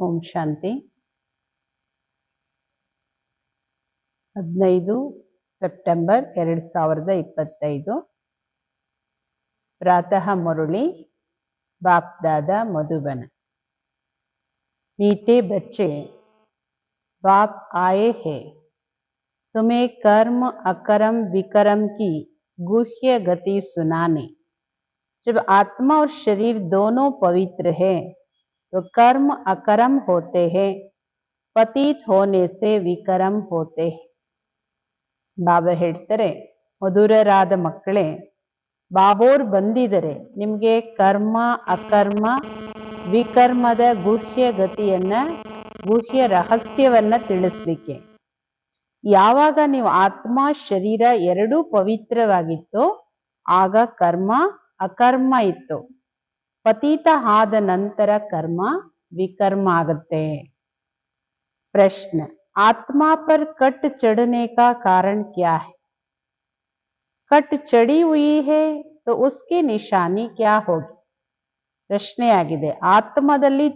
ಓಂ ಶಾಂತಿ. 15 September 2025 प्रातः मुरली बाप दादा मधुबन। मीठे बच्चे, बाप आए हैं तुम्हें कर्म अकर्म विकर्म की गुह्य गति सुनाने। जब आत्मा और शरीर दोनों पवित्र है तो कर्म अकर्म होते हैं, पतित होने से विकर्म होते हैं। ಬಾಬಾ ಹೇಳ್ತಾರೆ, ಮಧುರರಾದ ಮಕ್ಕಳೇ, ಬಾಬೋರ್ ಬಂದಿದರೆ ನಿಮಗೆ ಕರ್ಮ ಅಕರ್ಮ ವಿಕರ್ಮದ ಗುಹ್ಯ ಗತಿಯನ್ನ ಗುಹ್ಯ ರಹಸ್ಯವನ್ನ ತಿಳಿಸ್ಲಿಕ್ಕೆ. ಯಾವಾಗ ನೀವು ಆತ್ಮ ಶರೀರ ಎರಡೂ ಪವಿತ್ರವಾಗಿತ್ತು ಆಗ ಕರ್ಮ ಅಕರ್ಮ ಇತ್ತು. ಪತೀತ ಆದ ನಂತರ ಕರ್ಮ ವಿಕರ್ಮ ಆಗುತ್ತೆ. प्रश्न, आत्मा पर कट चढ़ने का कारण क्या है? कट चढ़ी हुई है तो उसकी निशानी क्या होगी? ಪ್ರಶ್ನೆ ಆಗಿದೆ, ಆತ್ಮದಲ್ಲಿ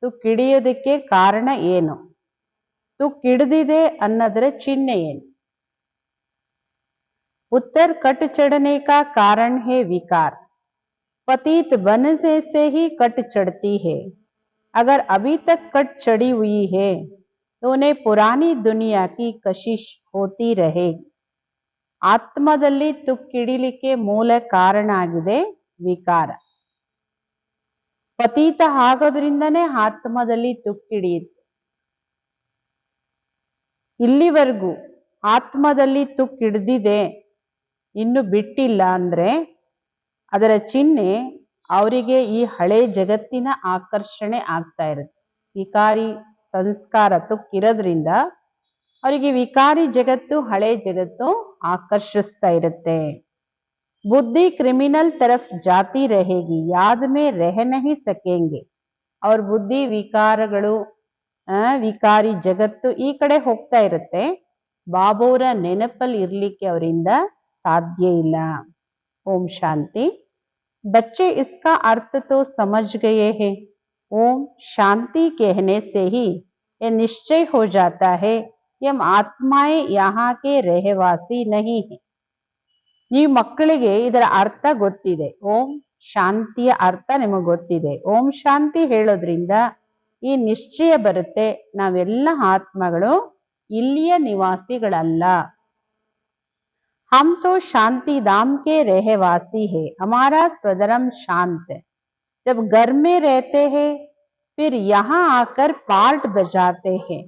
ತುಕ್ಕಿಡಿಯೋದಕ್ಕೆ ಕಾರಣ ಏನು? ತುಕ್ಕಿಡಿದಿದೆ ಅನ್ನೋದರ ಚಿಹ್ನೆ ಏನು? उत्तर, कट चढ़ने का कारण है विकार। पतित बनने से ही कट चढ़ती है। अगर अभी तक कट चढ़ी हुई है तो उन्हें पुरानी दुनिया की कशिश होती रहेगी. ಆತ್ಮದಲ್ಲಿ ತುಕ್ಕಿಡಿಲಿಕ್ಕೆ ಮೂಲ ಕಾರಣ ಆಗಿದೆ ವಿಕಾರ. ಪತೀತ ಆಗೋದ್ರಿಂದನೇ ಆತ್ಮದಲ್ಲಿ ತುಕ್ಕಿಡಿಯುತ್ತೆ. ಇಲ್ಲಿವರೆಗೂ ಆತ್ಮದಲ್ಲಿ ತುಕ್ಕಿಡ್ದಿದೆ, ಇನ್ನು ಬಿಟ್ಟಿಲ್ಲ ಅಂದ್ರೆ ಅದರ ಚಿಹ್ನೆ ಅವರಿಗೆ ಈ ಹಳೆ ಜಗತ್ತಿನ ಆಕರ್ಷಣೆ ಆಗ್ತಾ ಇರುತ್ತೆ. ವಿಕಾರಿ ಸಂಸ್ಕಾರ ತುಕ್ಕಿರೋದ್ರಿಂದ ಅವರಿಗೆ ವಿಕಾರಿ ಜಗತ್ತು, ಹಳೆ ಜಗತ್ತು ಆಕರ್ಷಿಸ್ತಾ ಇರುತ್ತೆ. ಬುದ್ಧಿ ಕ್ರಿಮಿನಲ್ ತರಫ್ ಜಾತಿ रहेगी, याद में रह नहीं सकेंगे. ಅವ್ರ ಬುದ್ಧಿ ವಿಕಾರಗಳು, ವಿಕಾರಿ ಜಗತ್ತು ಈ ಕಡೆ ಹೋಗ್ತಾ ಇರುತ್ತೆ. ಬಾಬೋರ ನೆನಪಲ್ಲಿ ಇರ್ಲಿಕ್ಕೆ ಅವರಿಂದ ಸಾಧ್ಯ ಇಲ್ಲ. ಓಂ ಶಾಂತಿ. बच्चे इसका अर्थ तो समझ गए हैं। ओम शांति कहने से ही यह निश्चय हो जाता है कि हम आत्माएं यहाँ के रहवासी नहीं है. ನೀವು ಮಕ್ಕಳಿಗೆ ಇದರ ಅರ್ಥ ಗೊತ್ತಿದೆ. ಓಂ ಶಾಂತಿಯ ಅರ್ಥ ನಿಮಗೆ ಗೊತ್ತಿದೆ. ಓಂ ಶಾಂತಿ ಹೇಳೋದ್ರಿಂದ ಈ ನಿಶ್ಚಯ ಬರುತ್ತೆ, ನಾವೆಲ್ಲ ಆತ್ಮಗಳು ಇಲ್ಲಿಯ ನಿವಾಸಿಗಳಲ್ಲ. हम तो शांति धाम के रहवासी है, हमारा स्वधर्म शांत है. जब घर में रहते हैं फिर यहाँ आकर पार्ट बजाते हैं.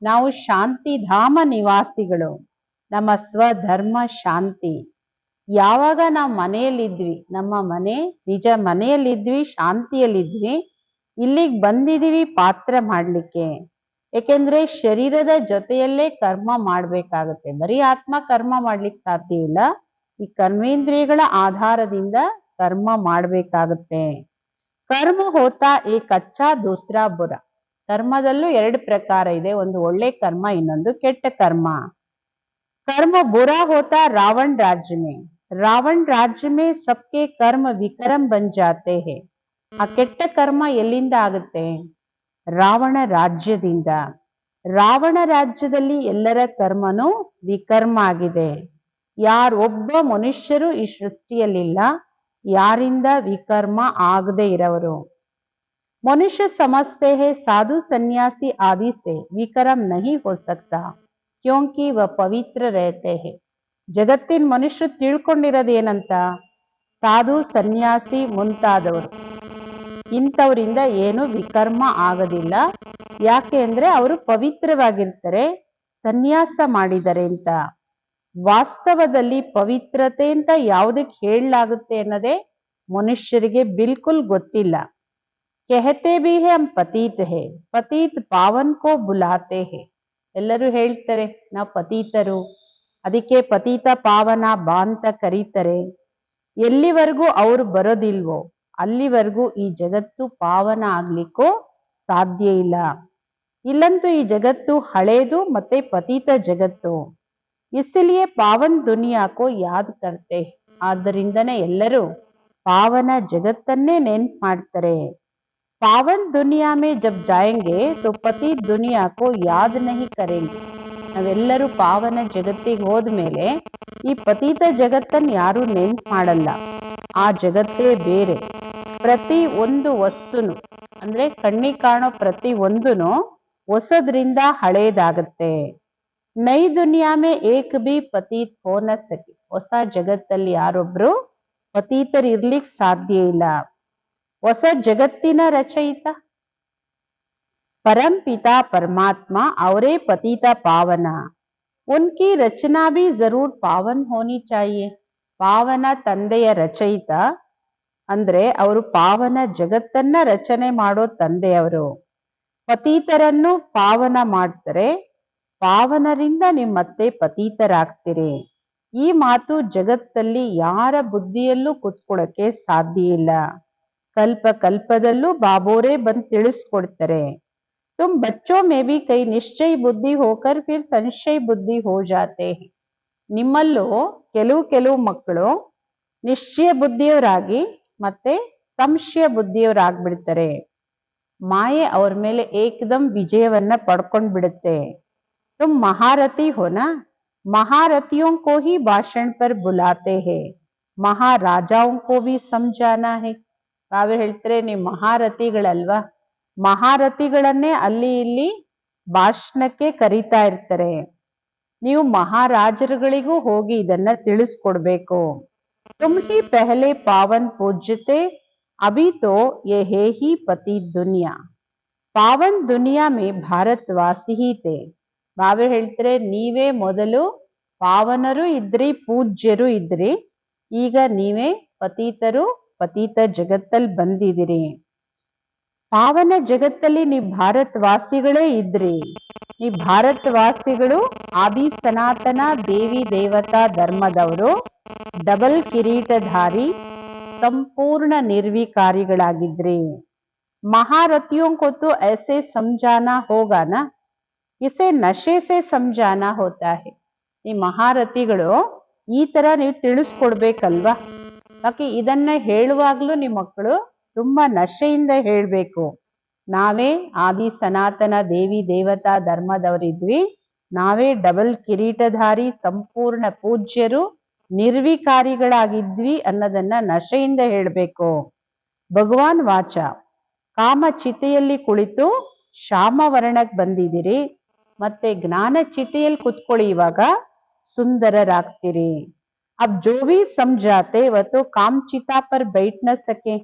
ನಾವು ಶಾಂತಿ ಧಾಮ ನಿವಾಸಿಗಳು, ನಮ್ಮ ಸ್ವಧರ್ಮ ಶಾಂತಿ. ಯಾವಾಗ ನಾವು ಮನೆಯಲ್ಲಿದ್ವಿ, ನಮ್ಮ ಮನೆ ನಿಜ ಮನೆಯಲ್ಲಿದ್ವಿ, ಶಾಂತಿಯಲ್ಲಿದ್ವಿ, ಇಲ್ಲಿಗೆ ಬಂದಿದೀವಿ ಪಾತ್ರ ಮಾಡ್ಲಿಕ್ಕೆ. ಏಕೆಂದ್ರೆ ಶರೀರದ ಜೊತೆಯಲ್ಲೇ ಕರ್ಮ ಮಾಡ್ಬೇಕಾಗತ್ತೆ. ಬರೀ ಆತ್ಮ ಕರ್ಮ ಮಾಡ್ಲಿಕ್ಕೆ ಸಾಧ್ಯ ಇಲ್ಲ, ಈ ಕರ್ಮೇಂದ್ರಿಯಗಳ ಆಧಾರದಿಂದ ಕರ್ಮ ಮಾಡ್ಬೇಕಾಗತ್ತೆ. ಕರ್ಮ ಹೋತಾ ಏಕ್ ಅಚ್ಚಾ ದೂಸರಾ ಬುರಾ. ಕರ್ಮದಲ್ಲೂ ಎರಡು ಪ್ರಕಾರ ಇದೆ, ಒಂದು ಒಳ್ಳೆ ಕರ್ಮ, ಇನ್ನೊಂದು ಕೆಟ್ಟ ಕರ್ಮ. कर्म बुरा होता रावण राज्य में, रावण राज्य में सबके कर्म विकर्म बन जाते हैं. ಆ ಕೆಟ್ಟ ಕರ್ಮ ಎಲ್ಲಿಂದ ಆಗುತ್ತೆ? ರಾವಣ ರಾಜ್ಯದಿಂದ. ರಾವಣ ರಾಜ್ಯದಲ್ಲಿ ಎಲ್ಲರ ಕರ್ಮನೂ ವಿಕರ್ಮ ಆಗಿದೆ. ಯಾರೊಬ್ಬ ಮನುಷ್ಯರು ಈ ಸೃಷ್ಟಿಯಲ್ಲಿಲ್ಲ ಯಾರಿಂದ ವಿಕರ್ಮ ಆಗದೆ ಇರೋರು. ಮನುಷ್ಯ ಸಮझते हैं साधु सन्यासी आदि से विकर्म नहीं हो सकता क्योंकि वह पवित्र रहते हैं. ಜಗತ್ತಿನ ಮನುಷ್ಯರು ತಿಳ್ಕೊಂಡಿರೋದೇನಂತ, ಸಾಧು ಸನ್ಯಾಸಿ ಮುಂತಾದವರು ಇಂಥವರಿಂದ ಏನು ವಿಕರ್ಮ ಆಗೋದಿಲ್ಲ. ಯಾಕೆ ಅಂದ್ರೆ ಅವರು ಪವಿತ್ರವಾಗಿರ್ತಾರೆ, ಸನ್ಯಾಸ ಮಾಡಿದ್ದಾರೆ ಅಂತ. ವಾಸ್ತವದಲ್ಲಿ ಪವಿತ್ರತೆ ಅಂತ ಯಾವುದಕ್ಕೆ ಹೇಳಲಾಗುತ್ತೆ ಅನ್ನೋದೇ ಮನುಷ್ಯರಿಗೆ ಬಿಲ್ಕುಲ್ ಗೊತ್ತಿಲ್ಲ. कहते भी है हम पतित है, पतित पावन को बुलाते हैं. ಎಲ್ಲರೂ ಹೇಳ್ತಾರೆ ನಾವು ಪತೀತರು, ಅದಕ್ಕೆ ಪತೀತ ಪಾವನ ಬಾ ಅಂತ ಕರೀತಾರೆ. ಎಲ್ಲಿವರೆಗೂ ಅವ್ರು ಬರೋದಿಲ್ವೋ ಅಲ್ಲಿವರೆಗೂ ಈ ಜಗತ್ತು ಪಾವನ ಆಗ್ಲಿಕ್ಕೂ ಸಾಧ್ಯ ಇಲ್ಲ. ಇಲ್ಲಂತೂ ಈ ಜಗತ್ತು ಹಳೇದು ಮತ್ತೆ ಪತೀತ ಜಗತ್ತು. ಇಸ್ಲಿಯೇ ಪಾವನ್ ದುನಿಯಾ ಕೋ ಯಾದ್ ಕರ್ತೆ. ಆದ್ದರಿಂದನೇ ಎಲ್ಲರೂ ಪಾವನ ಜಗತ್ತನ್ನೇ ನೆನ್ಪು ಮಾಡ್ತಾರೆ. पावन दुनिया में जब जाएंगे तो पति दुनिया को याद नहीं करेंगे. ನಾವೆಲ್ಲರೂ ಪಾವನ ಜಗತ್ತಿಗೆ ಹೋದ್ಮೇಲೆ ಈ ಪತೀತ ಜಗತ್ತನ್ನು ಯಾರು ನೆನ್ಪು ಮಾಡಲ್ಲ. ಆ ಜಗತ್ತೇ ಬೇರೆ. ಪ್ರತಿ ಒಂದು ವಸ್ತುನು ಅಂದ್ರೆ ಕಣ್ಣಿಗೆ ಕಾಣೋ ಪ್ರತಿ ಒಂದುನು ಹೊಸದ್ರಿಂದ ಹಳೇದಾಗತ್ತೆ. ನೈ ದುನಿಯಾ ಮೇ ಏಕ್ ಬಿ ಪತೀತ್ ಹೋ ನ ಸಕೆ. ಹೊಸ ಜಗತ್ತಲ್ಲಿ ಯಾರೊಬ್ರು ಪತೀತರಿರ್ಲಿಕ್ ಸಾಧ್ಯ ಇಲ್ಲ. ಹೊಸ ಜಗತ್ತಿನ ರಚಯಿತ परम पिता परमात्मा ಅವರೇ ಪತಿತ ಪಾವನ. ಉನ್ಕಿ ರಚನಾ ಭಿ ಜರೂರ್ ಪಾವನ್ ಹೋನಿ ಚಾಹಿಯೆ. ಪಾವನ ತಂದೆಯ ರಚಯಿತ ಅಂದ್ರೆ ಅವರು ಪಾವನ ಜಗತ್ತನ್ನ ರಚನೆ ಮಾಡೋ ತಂದೆಯವರು. ಪತೀತರನ್ನು ಪಾವನ ಮಾಡ್ತಾರೆ. ಪಾವನರಿಂದ ನೀವು ಮತ್ತೆ ಪತೀತರಾಗ್ತೀರಿ. ಈ ಮಾತು ಜಗತ್ತಲ್ಲಿ ಯಾರ ಬುದ್ಧಿಯಲ್ಲೂ ಕುತ್ಕೊಳ್ಳಕ್ಕೆ ಸಾಧ್ಯ ಇಲ್ಲ. ಕಲ್ಪ ಕಲ್ಪದಲ್ಲೂ ಬಾಬೋರೇ ಬಂದು ತಿಳಿಸ್ಕೊಡ್ತಾರೆ. तुम बच्चों में भी कई निश्चय बुद्धि होकर फिर संशय बुद्धि हो जाते हैं. ನಿಮ್ಮಲ್ಲೂ ಕೆಲವು ಮಕ್ಕಳು ನಿಶ್ಚಯ ಬುದ್ಧಿಯವರಾಗಿ ಮತ್ತೆ ಸಂಶಯ ಬುದ್ಧಿಯವರಾಗ್ಬಿಡ್ತಾರೆ. ಮಾಯೆ ಅವ್ರ ಮೇಲೆ ಏಕದಮ್ ವಿಜಯವನ್ನ ಪಡ್ಕೊಂಡ್ ಬಿಡುತ್ತೆ. तुम महारथी हो ना, महारथियों को ही भाषण पर बुलाते हैं, महाराजाओं को भी समझाना है. ತಾವೇ ಹೇಳ್ತಾರೆ ನೀವು ಮಹಾರಥಿಗಳಲ್ವಾ, ಮಹಾರಥಿಗಳನ್ನೇ ಅಲ್ಲಿ ಇಲ್ಲಿ ಭಾಷಣಕ್ಕೆ ಕರೀತಾ ಇರ್ತಾರೆ. ನೀವು ಮಹಾರಾಜರುಗಳಿಗೂ ಹೋಗಿ ಇದನ್ನ ತಿಳಿಸ್ಕೊಡ್ಬೇಕು. ತುಮ್ ಹಿ ಪೆಹಲೆ ಪಾವನ್ ಪೂಜ್ಯತೆ ಅಭಿ ತೋ ಯೇ ಹೇ ಹಿ ಪತಿ ದುನಿಯಾ. ಪಾವನ್ ದುನಿಯಾ ಮೇ ಭಾರತ್ ವಾಸಿ ಹಿ ತೇ. ಬಾವೆ ಹೇಳ್ತಾರೆ ನೀವೇ ಮೊದಲು ಪಾವನರು ಇದ್ರಿ, ಪೂಜ್ಯರು ಇದ್ರಿ. ಈಗ ನೀವೇ ಪತೀತರು, ಪತೀತ ಜಗತ್ತಲ್ಲಿ ಬಂದಿದಿರಿ. ಪಾವನ ಜಗತ್ತಲ್ಲಿ ನೀವು ಭಾರತ್ ವಾಸಿಗಳೇ ಇದ್ರಿ. ಈ ಭಾರತ್ ವಾಸಿಗಳು ಆದಿ ಸನಾತನ ದೇವಿ ದೇವತಾ ಧರ್ಮದವರು, ಡಬಲ್ ಕಿರೀಟಧಾರಿ, ಸಂಪೂರ್ಣ ನಿರ್ವಿಕಾರಿಗಳಾಗಿದ್ರಿ. महारथियों को तो ऐसे समझाना होगा ना, इसे नशे से समझाना होता है. ಈ ಮಹಾರಥಿಗಳು ಈ ತರ ನೀವು ತಿಳಿಸ್ಕೊಡ್ಬೇಕಲ್ವಾ. ಬಾಕಿ ಇದನ್ನ ಹೇಳುವಾಗ್ಲೂ ನಿಮ್ಮ ಮಕ್ಕಳು ತುಂಬಾ ನಶೆಯಿಂದ ಹೇಳ್ಬೇಕು. ನಾವೇ ಆದಿ ಸನಾತನ ದೇವಿ ದೇವತಾ ಧರ್ಮದವರಿದ್ವಿ, ನಾವೇ ಡಬಲ್ ಕಿರೀಟಧಾರಿ, ಸಂಪೂರ್ಣ ಪೂಜ್ಯರು, ನಿರ್ವಿಕಾರಿಗಳಾಗಿದ್ವಿ ಅನ್ನೋದನ್ನ ನಶೆಯಿಂದ ಹೇಳ್ಬೇಕು. ಭಗವಾನ್ ವಾಚ, ಕಾಮ ಚಿತೆಯಲ್ಲಿ ಕುಳಿತು ಶ್ಯಾಮವರ್ಣಕ್ಕೆ ಬಂದಿದ್ದೀರಿ, ಮತ್ತೆ ಜ್ಞಾನ ಚಿತೆಯಲ್ಲಿ ಕುತ್ಕೊಳ್ಳಿ, ಇವಾಗ ಸುಂದರರಾಗ್ತೀರಿ. अब जो भी समझाते वह तो काम चिता पर बैठ न सके,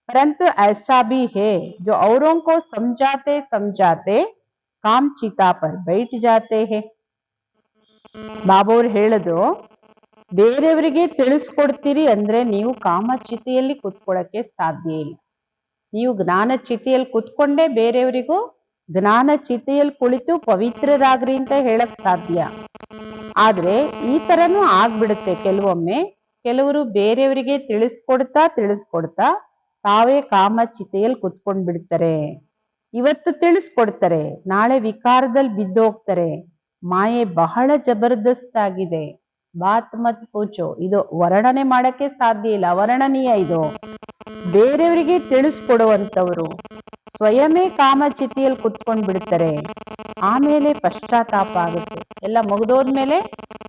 परंतु ऐसा भी है जो औरों को समझाते समझाते काम चिता पर बैठ जाते हैं. ಬಾಬೋರ್ ಹೇಳೋದು, ಬೇರೆಯವರಿಗೆ ತಿಳಿಸ್ಕೊಡ್ತೀರಿ ಅಂದ್ರೆ ನೀವು ಕಾಮಚಿತೆಯಲ್ಲಿ ಕುತ್ಕೊಳ್ಳಕ್ಕೆ ಸಾಧ್ಯ ಇಲ್ಲ. ನೀವು ಜ್ಞಾನ ಚಿತೆಯಲ್ಲಿ ಕುತ್ಕೊಂಡೇ ಬೇರೆಯವರಿಗೂ ಜ್ಞಾನ ಚಿತೆಯಲ್ಲಿ ಕುಳಿತು ಪವಿತ್ರರಾಗ್ರಿ ಅಂತ ಹೇಳಕ್ ಸಾಧ್ಯ. ಆದ್ರೆ ಈ ತರನೂ ಆಗ್ಬಿಡುತ್ತೆ ಕೆಲವೊಮ್ಮೆ. ಕೆಲವರು ಬೇರೆಯವರಿಗೆ ತಿಳಿಸ್ಕೊಡ್ತಾ ತಾವೇ ಕಾಮ ಚಿತೆಯಲ್ಲಿ ಕುತ್ಕೊಂಡ್ ಬಿಡ್ತಾರೆ. ಇವತ್ತು ತಿಳಿಸ್ಕೊಡ್ತಾರೆ, ನಾಳೆ ವಿಕಾರದಲ್ಲಿ ಬಿದ್ದೋಗ್ತಾರೆ. ಮಾಯೆ ಬಹಳ ಜಬರ್ದಸ್ತ್ ಆಗಿದೆ. ಬಾತ್ ಮತ್ ಪೂಚೋ, ಇದು ವರ್ಣನೆ ಮಾಡಕ್ಕೆ ಸಾಧ್ಯ ಇಲ್ಲ, ಅವರ್ಣನೀಯ ಇದು. ಬೇರೆಯವರಿಗೆ ತಿಳಿಸ್ಕೊಡುವಂತವ್ರು ಸ್ವಯಮೇ ಕಾಮ ಚಿತೆಯಲ್ಲಿ ಕುತ್ಕೊಂಡ್ ಬಿಡ್ತಾರೆ. ಆಮೇಲೆ ಪಶ್ಚಾತ್ತಾಪ ಆಗುತ್ತೆ. ಎಲ್ಲ ಮುಗಿದೋದ್ಮೇಲೆ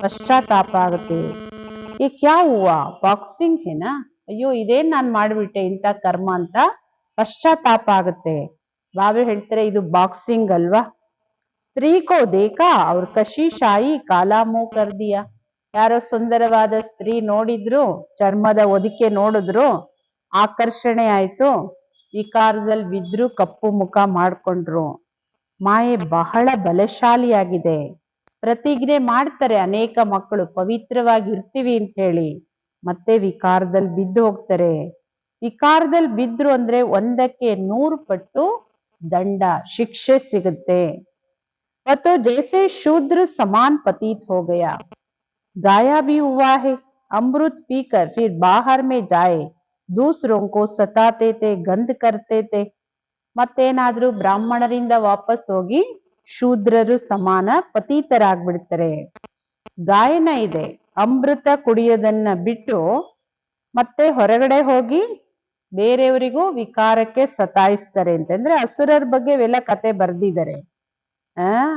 ಪಶ್ಚಾತ್ತಾಪ ಆಗುತ್ತೆ. ಈ ಕ್ಯಾ ಹೂವಾ, ಬಾಕ್ಸಿಂಗ್ ಹೇನಾ, ಅಯ್ಯೋ ಇದೇನ್ ನಾನ್ ಮಾಡ್ಬಿಟ್ಟೆ ಇಂಥ ಕರ್ಮ ಅಂತ ಪಶ್ಚಾತ್ತಾಪ ಆಗುತ್ತೆ. ಬಾಬೆ ಹೇಳ್ತಾರೆ ಇದು ಬಾಕ್ಸಿಂಗ್ ಅಲ್ವಾ. ಸ್ತ್ರೀ ಕೋ ದೇಖಾ ಅವ್ರ ಕಶಿಶಾಯಿ ಕಾಲಾ ಮುಂ ಕರ್ ದಿಯಾ. ಯಾರೋ ಸುಂದರವಾದ ಸ್ತ್ರೀ ನೋಡಿದ್ರು, ಚರ್ಮದ ಹೊದಿಕೆ ನೋಡಿದ್ರು, ಆಕರ್ಷಣೆ ಆಯ್ತು, ವಿಕಾರದಲ್ಲಿ ಬಿದ್ರು, ಕಪ್ಪು ಮುಖ ಮಾಡ್ಕೊಂಡ್ರು. ಮಾಯೆ ಬಹಳ ಬಲಶಾಲಿಯಾಗಿದೆ. ಪ್ರತಿಜ್ಞೆ ಮಾಡ್ತಾರೆ ಅನೇಕ ಮಕ್ಕಳು ಪವಿತ್ರವಾಗಿ ಇರ್ತೀವಿ ಅಂತ ಹೇಳಿ, ಮತ್ತೆ ವಿಕಾರದಲ್ಲಿ ಬಿದ್ದು ಹೋಗ್ತಾರೆ. ವಿಕಾರದಲ್ಲಿ ಬಿದ್ರು ಅಂದ್ರೆ 100ಕ್ಕೆ 100 ಪಟ್ಟು ದಂಡ, ಶಿಕ್ಷೆ ಸಿಗುತ್ತೆ. तो जैसे शूद्र समान पतित हो गया, गाया भी हुआ है, अमृत पीकर फिर बाहर में जाए दूसरों को सताते थे, गंध करते थे. ಮತ್ತೇನಾದ್ರೂ ಬ್ರಾಹ್ಮಣರಿಂದ ವಾಪಸ್ ಹೋಗಿ ಶೂದ್ರರು ಸಮಾನ ಪತೀತರಾಗ್ಬಿಡ್ತಾರೆ. ಗಾಯನ ಇದೆ, ಅಮೃತ ಕುಡಿಯೋದನ್ನ ಬಿಟ್ಟು ಮತ್ತೆ ಹೊರಗಡೆ ಹೋಗಿ ಬೇರೆಯವರಿಗೂ ವಿಕಾರಕ್ಕೆ ಸತಾಯಿಸ್ತಾರೆ ಅಂತಂದ್ರೆ ಅಸುರರ ಬಗ್ಗೆ ಇವೆಲ್ಲ ಕತೆ ಬರ್ದಿದ್ದಾರೆ.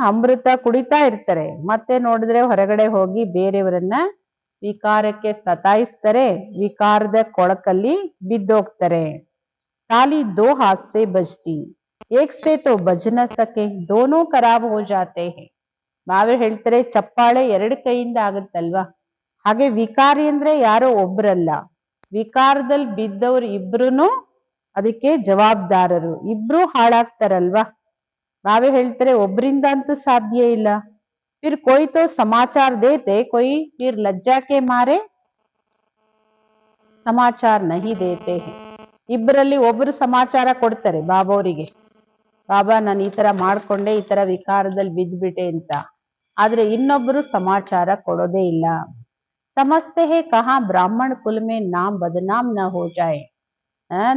ಅಮೃತ ಕುಡಿತಾ ಇರ್ತಾರೆ, ಮತ್ತೆ ನೋಡಿದ್ರೆ ಹೊರಗಡೆ ಹೋಗಿ ಬೇರೆಯವರನ್ನ ವಿಕಾರಕ್ಕೆ ಸತಾಯಿಸ್ತಾರೆ, ವಿಕಾರದ ಕೊಳಕಲ್ಲಿ ಬಿದ್ದೋಗ್ತಾರೆ. ತಾಲಿ ದೋ ಹಾತ್ ಸೆ ಬಜ್ತಿ, ಏಕ್ ಸೆ ತೋ ಬಜ್ ನ ಸಕೆ, ದೋನೋ ಖರಾಬ್ ಹೋ ಜಾತೆ ಹೈ. ನಾವೇ ಹೇಳ್ತಾರೆ ಚಪ್ಪಾಳೆ ಎರಡು ಕೈಯಿಂದ ಆಗುತ್ತಲ್ವಾ, ಹಾಗೆ ವಿಕಾರಿ ಅಂದ್ರೆ ಯಾರೋ ಒಬ್ರಲ್ಲ, ವಿಕಾರದಲ್ಲಿ ಬಿದ್ದವ್ರು ಇಬ್ರು ಅದಕ್ಕೆ ಜವಾಬ್ದಾರರು, ಇಬ್ರು ಹಾಳಾಗ್ತಾರಲ್ವಾ. ನಾವೇ ಹೇಳ್ತಾರೆ ಒಬ್ರಿಂದ ಅಂತೂ ಸಾಧ್ಯ ಇಲ್ಲ. ಫಿರ್ ಕೊಯ್ ತೋ ಸಮಾಚಾರ ದೇತೆ, ಕೊಯ್ ಫಿರ್ ಲಜ್ಜಾ ಕೆ ಮಾರೆ ಸಮಾಚಾರ ನಹಿ ದೇತೆ ಹೈ. ಇಬ್ಬರಲ್ಲಿ ಒಬ್ರು ಸಮಾಚಾರ ಕೊಡ್ತಾರೆ ಬಾಬಾವರಿಗೆ, ಬಾಬಾ ನಾನು ಈ ತರ ಮಾಡ್ಕೊಂಡೆ, ಈ ತರ ವಿಕಾರದಲ್ಲಿ ಬಿದ್ಬಿಟ್ಟೆ ಅಂತ. ಆದ್ರೆ ಇನ್ನೊಬ್ರು ಸಮಾಚಾರ ಕೊಡೋದೇ ಇಲ್ಲ. ಸಮಸ್ತೆ ಹೇ ಕಹಾ ಬ್ರಾಹ್ಮಣ ಕುಲ ಮೇ ನಾಮ್ ಬದನಾಮ್ ನ ಹೋ ಜಾಯೆ.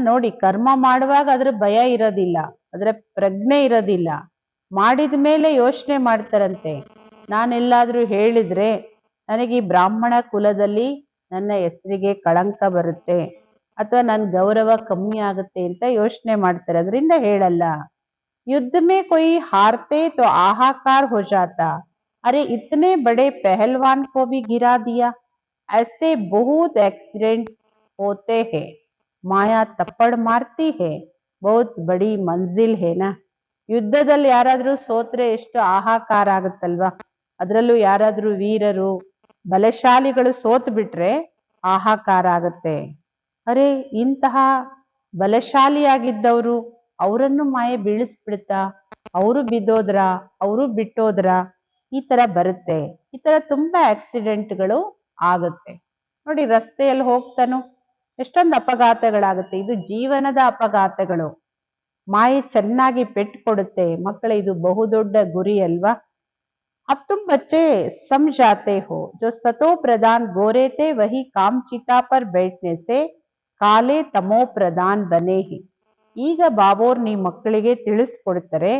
ನೋಡಿ, ಕರ್ಮ ಮಾಡುವಾಗ ಅದ್ರ ಭಯ ಇರೋದಿಲ್ಲ, ಅದ್ರ ಪ್ರಜ್ಞೆ ಇರೋದಿಲ್ಲ. ಮಾಡಿದ ಮೇಲೆ ಯೋಚನೆ ಮಾಡ್ತಾರಂತೆ, ನಾನೆಲ್ಲಾದ್ರೂ ಹೇಳಿದ್ರೆ ನನಗೆ ಈ ಬ್ರಾಹ್ಮಣ ಕುಲದಲ್ಲಿ ನನ್ನ ಹೆಸರಿಗೆ ಕಳಂಕ ಬರುತ್ತೆ ಅಥವಾ ನನ್ನ ಗೌರವ ಕಮ್ಮಿ ಆಗುತ್ತೆ ಅಂತ ಯೋಚನೆ ಮಾಡ್ತಾರೆ, ಅದರಿಂದ ಹೇಳಲ್ಲ. युद्ध में कोई हारते तो आहाकार हो जाता, अरे इतने बड़े पहलवान को भी गिरा दिया. ऐसे बहुत एक्सीडेंट होते हैं, माया तप्पड़ मारती है, बहुत बड़ी मंजिल है ना. ಯುದ್ಧದಲ್ಲಿ ಯಾರಾದ್ರೂ ಸೋತ್ರೆ ಎಷ್ಟು ಆಹಾಕಾರ ಆಗುತ್ತಲ್ವಾ, ಅದರಲ್ಲೂ ಯಾರಾದ್ರೂ ವೀರರು ಬಲಶಾಲಿಗಳು ಸೋತ್ ಬಿಟ್ರೆ ಆಹಾಕಾರ ಆಗತ್ತೆ. ಅರೆ ಇಂತಹ ಬಲಶಾಲಿಯಾಗಿದ್ದವರು ಅವರನ್ನು ಮಾಯೆ ಬೀಳಿಸ್ಬಿಡ್ತಾ, ಅವರು ಬಿದ್ದೋದ್ರ, ಅವರು ಬಿಟ್ಟೋದ್ರ, ಈ ತರ ಬರುತ್ತೆ. ಈ ತರ ತುಂಬಾ ಆಕ್ಸಿಡೆಂಟ್ಗಳು ಆಗುತ್ತೆ. ನೋಡಿ, ರಸ್ತೆಯಲ್ಲಿ ಹೋಗ್ತಾನು ಎಷ್ಟೊಂದು ಅಪಘಾತಗಳಾಗುತ್ತೆ. ಇದು ಜೀವನದ ಅಪಘಾತಗಳು. ಮಾಯೆ ಚೆನ್ನಾಗಿ ಪೆಟ್ಟು ಕೊಡುತ್ತೆ. ಮಕ್ಕಳ ಇದು ಬಹುದೊಡ್ಡ ಗುರಿ ಅಲ್ವಾ. अब तुम बच्चे समझ जाते हो, जो सतो प्रधान गोरे थे वही काम चिता पर बैठने से काले तमो प्रधान बने ही. ಈಗ ಬಾಬೋರ್ ನೀವು ಮಕ್ಕಳಿಗೆ ತಿಳಿಸ್ಕೊಡ್ತಾರೆ,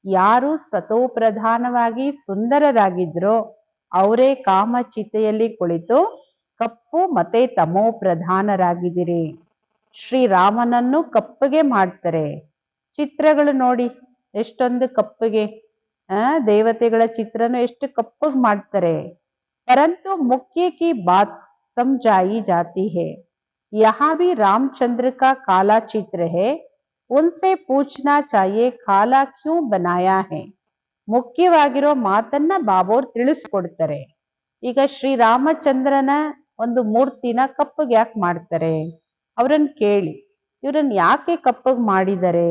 ಯಾರು ಸತೋ ಪ್ರಧಾನವಾಗಿ ಸುಂದರರಾಗಿದ್ರೋ ಅವರೇ ಕಾಮಚಿತೆಯಲ್ಲಿ ಕುಳಿತು ಕಪ್ಪು ಮತ್ತೆ ತಮೋ ಪ್ರಧಾನರಾಗಿದ್ದೀರಿ. ಶ್ರೀರಾಮನನ್ನು ಕಪ್ಪಗೆ ಮಾಡ್ತಾರೆ. ಚಿತ್ರಗಳು ನೋಡಿ ಎಷ್ಟೊಂದು ಕಪ್ಪಗೆ, ದೇವತೆಗಳ ಚಿತ್ರನು ಎಷ್ಟು ಕಪ್ಪಗೆ ಮಾಡ್ತಾರೆ. ಪರಂತು ಮುಖ್ಯ ಕಿ ಬಾತ್ ಸಮझाई जाती है. यहाँ भी रामचंद्र का काला चित्र है, उनसे पूछना चाहिए काला क्यों बनाया है. ಮುಖ್ಯವಾಗಿರೋ ಮಾತನ್ನ ಬಾಬೋರ್ ತಿಳಿಸ್ಕೊಡ್ತಾರೆ. ಈಗ ಶ್ರೀರಾಮಚಂದ್ರನ ಒಂದು ಮೂರ್ತಿನ ಕಪ್ಪಗೆ ಯಾಕೆ ಮಾಡ್ತಾರೆ, ಅವ್ರನ್ನ ಕೇಳಿ, ಇವ್ರನ್ನ ಯಾಕೆ ಕಪ್ಪಗೆ ಮಾಡಿದ್ದಾರೆ.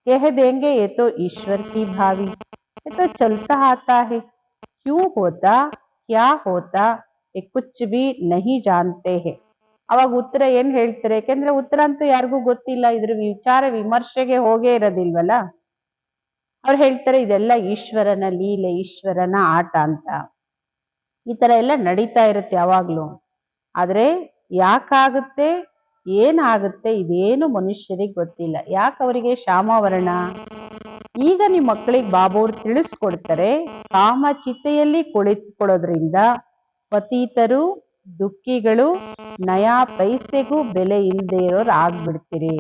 कह देंगे ये तो ईश्वर की भावी, ये तो चलता आता है, क्यों होता क्या होता ये कुछ भी नहीं जानते हैं. ಅವಾಗ ಉತ್ತರ ಏನ್ ಹೇಳ್ತಾರೆ, ಯಾಕೆಂದ್ರೆ ಉತ್ತರ ಅಂತೂ ಯಾರಿಗೂ ಗೊತ್ತಿಲ್ಲ, ಇದ್ರ ವಿಚಾರ ವಿಮರ್ಶೆಗೆ ಹೋಗೇ ಇರೋದಿಲ್ವಲ್ಲ. ಅವ್ರು ಹೇಳ್ತಾರೆ ಇದೆಲ್ಲ ಈಶ್ವರನ ಲೀಲೆ, ಈಶ್ವರನ ಆಟ ಅಂತ. ಈ ತರ ಎಲ್ಲ ನಡೀತಾ ಇರುತ್ತೆ ಯಾವಾಗ್ಲೂ. ಆದ್ರೆ ಯಾಕಾಗುತ್ತೆ, ಏನಾಗುತ್ತೆ, ಇದೇನು ಮನುಷ್ಯರಿಗೆ ಗೊತ್ತಿಲ್ಲ. ಯಾಕೆ ಅವರಿಗೆ ಶ್ಯಾಮವರ್ಣ. ಈಗ ನಿಮ್ಮ ಮಕ್ಕಳಿಗೆ ಬಾಬೋರ್ ತಿಳಿಸ್ಕೊಡ್ತಾರೆ, ಕಾಮಚಿತೆಯಲ್ಲಿ ಕುಳಿತುಕೊಳ್ಳೋದ್ರಿಂದ ಪತೀತರು ದುಃಖಿಗಳು ನಯಾ ಪೈಸೆಗೂ ಬೆಲೆ ಇಲ್ಲದೆ ಇರೋರು ಆಗ್ಬಿಡ್ತೀರಿ.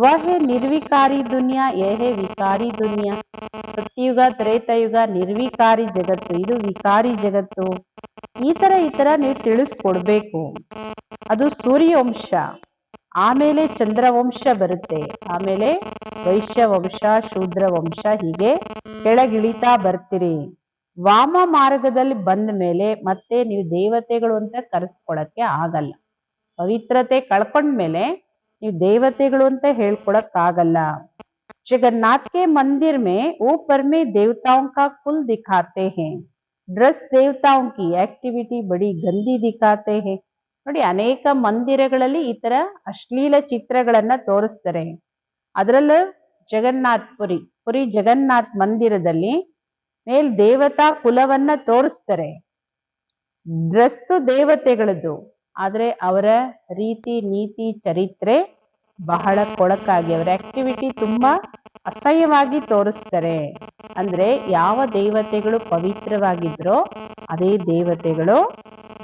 ವಹೆ ನಿರ್ವಿಕಾರಿ ದುನಿಯಾ, ಏಹೆ ವಿಕಾರಿ ದುನಿಯಾ. ಸತ್ಯುಗ ತ್ರೇತಾಯುಗ ನಿರ್ವಿಕಾರಿ ಜಗತ್ತು, ಇದು ವಿಕಾರಿ ಜಗತ್ತು. ಈ ತರ ನೀವು ತಿಳಿಸ್ಕೊಡ್ಬೇಕು. ಅದು ಸೂರ್ಯವಂಶ, ಆಮೇಲೆ ಚಂದ್ರವಂಶ ಬರುತ್ತೆ, ಆಮೇಲೆ ವೈಶ್ಯವಂಶ, ಶೂದ್ರವಂಶ, ಹೀಗೆ ಕೆಳಗಿಳಿತಾ ಬರ್ತೀರಿ. ವಾಮ ಮಾರ್ಗದಲ್ಲಿ ಬಂದ ಮೇಲೆ ಮತ್ತೆ ನೀವು ದೇವತೆಗಳು ಅಂತ ಕರೆಸ್ಕೊಳಕ್ಕೆ ಆಗಲ್ಲ. ಪವಿತ್ರತೆ ಕಳ್ಕೊಂಡ್ಮೇಲೆ ನೀವು ದೇವತೆಗಳು ಅಂತ ಹೇಳ್ಕೊಳಕ್ ಆಗಲ್ಲ. जगन्नाथ के मंदिर में ऊपर में देवताओं का कुल दिखाते हैं, ड्रेस देवताओं की एक्टिविटी बड़ी गंदी दिखाते हैं. ನೋಡಿ, ಅನೇಕ ಮಂದಿರಗಳಲ್ಲಿ ಈ ತರ ಅಶ್ಲೀಲ ಚಿತ್ರಗಳನ್ನ ತೋರಿಸ್ತಾರೆ. ಅದರಲ್ಲೂ ಜಗನ್ನಾಥ್ ಪುರಿ ಜಗನ್ನಾಥ್ ಮಂದಿರದಲ್ಲಿ ಮೇಲ್ ದೇವತಾ ಕುಲವನ್ನ ತೋರಿಸ್ತಾರೆ. ಡ್ರೆಸ್ ದೇವತೆಗಳದ್ದು, ಆದ್ರೆ ಅವರ ರೀತಿ ನೀತಿ ಚರಿತ್ರೆ ಬಹಳ ಕೊಳಕಾಗಿ, ಅವರ ಆಕ್ಟಿವಿಟಿ ತುಂಬಾ ಅಸಹ್ಯವಾಗಿ ತೋರಿಸ್ತಾರೆ. ಅಂದ್ರೆ ಯಾವ ದೇವತೆಗಳು ಪವಿತ್ರವಾಗಿದ್ರೋ ಅದೇ ದೇವತೆಗಳು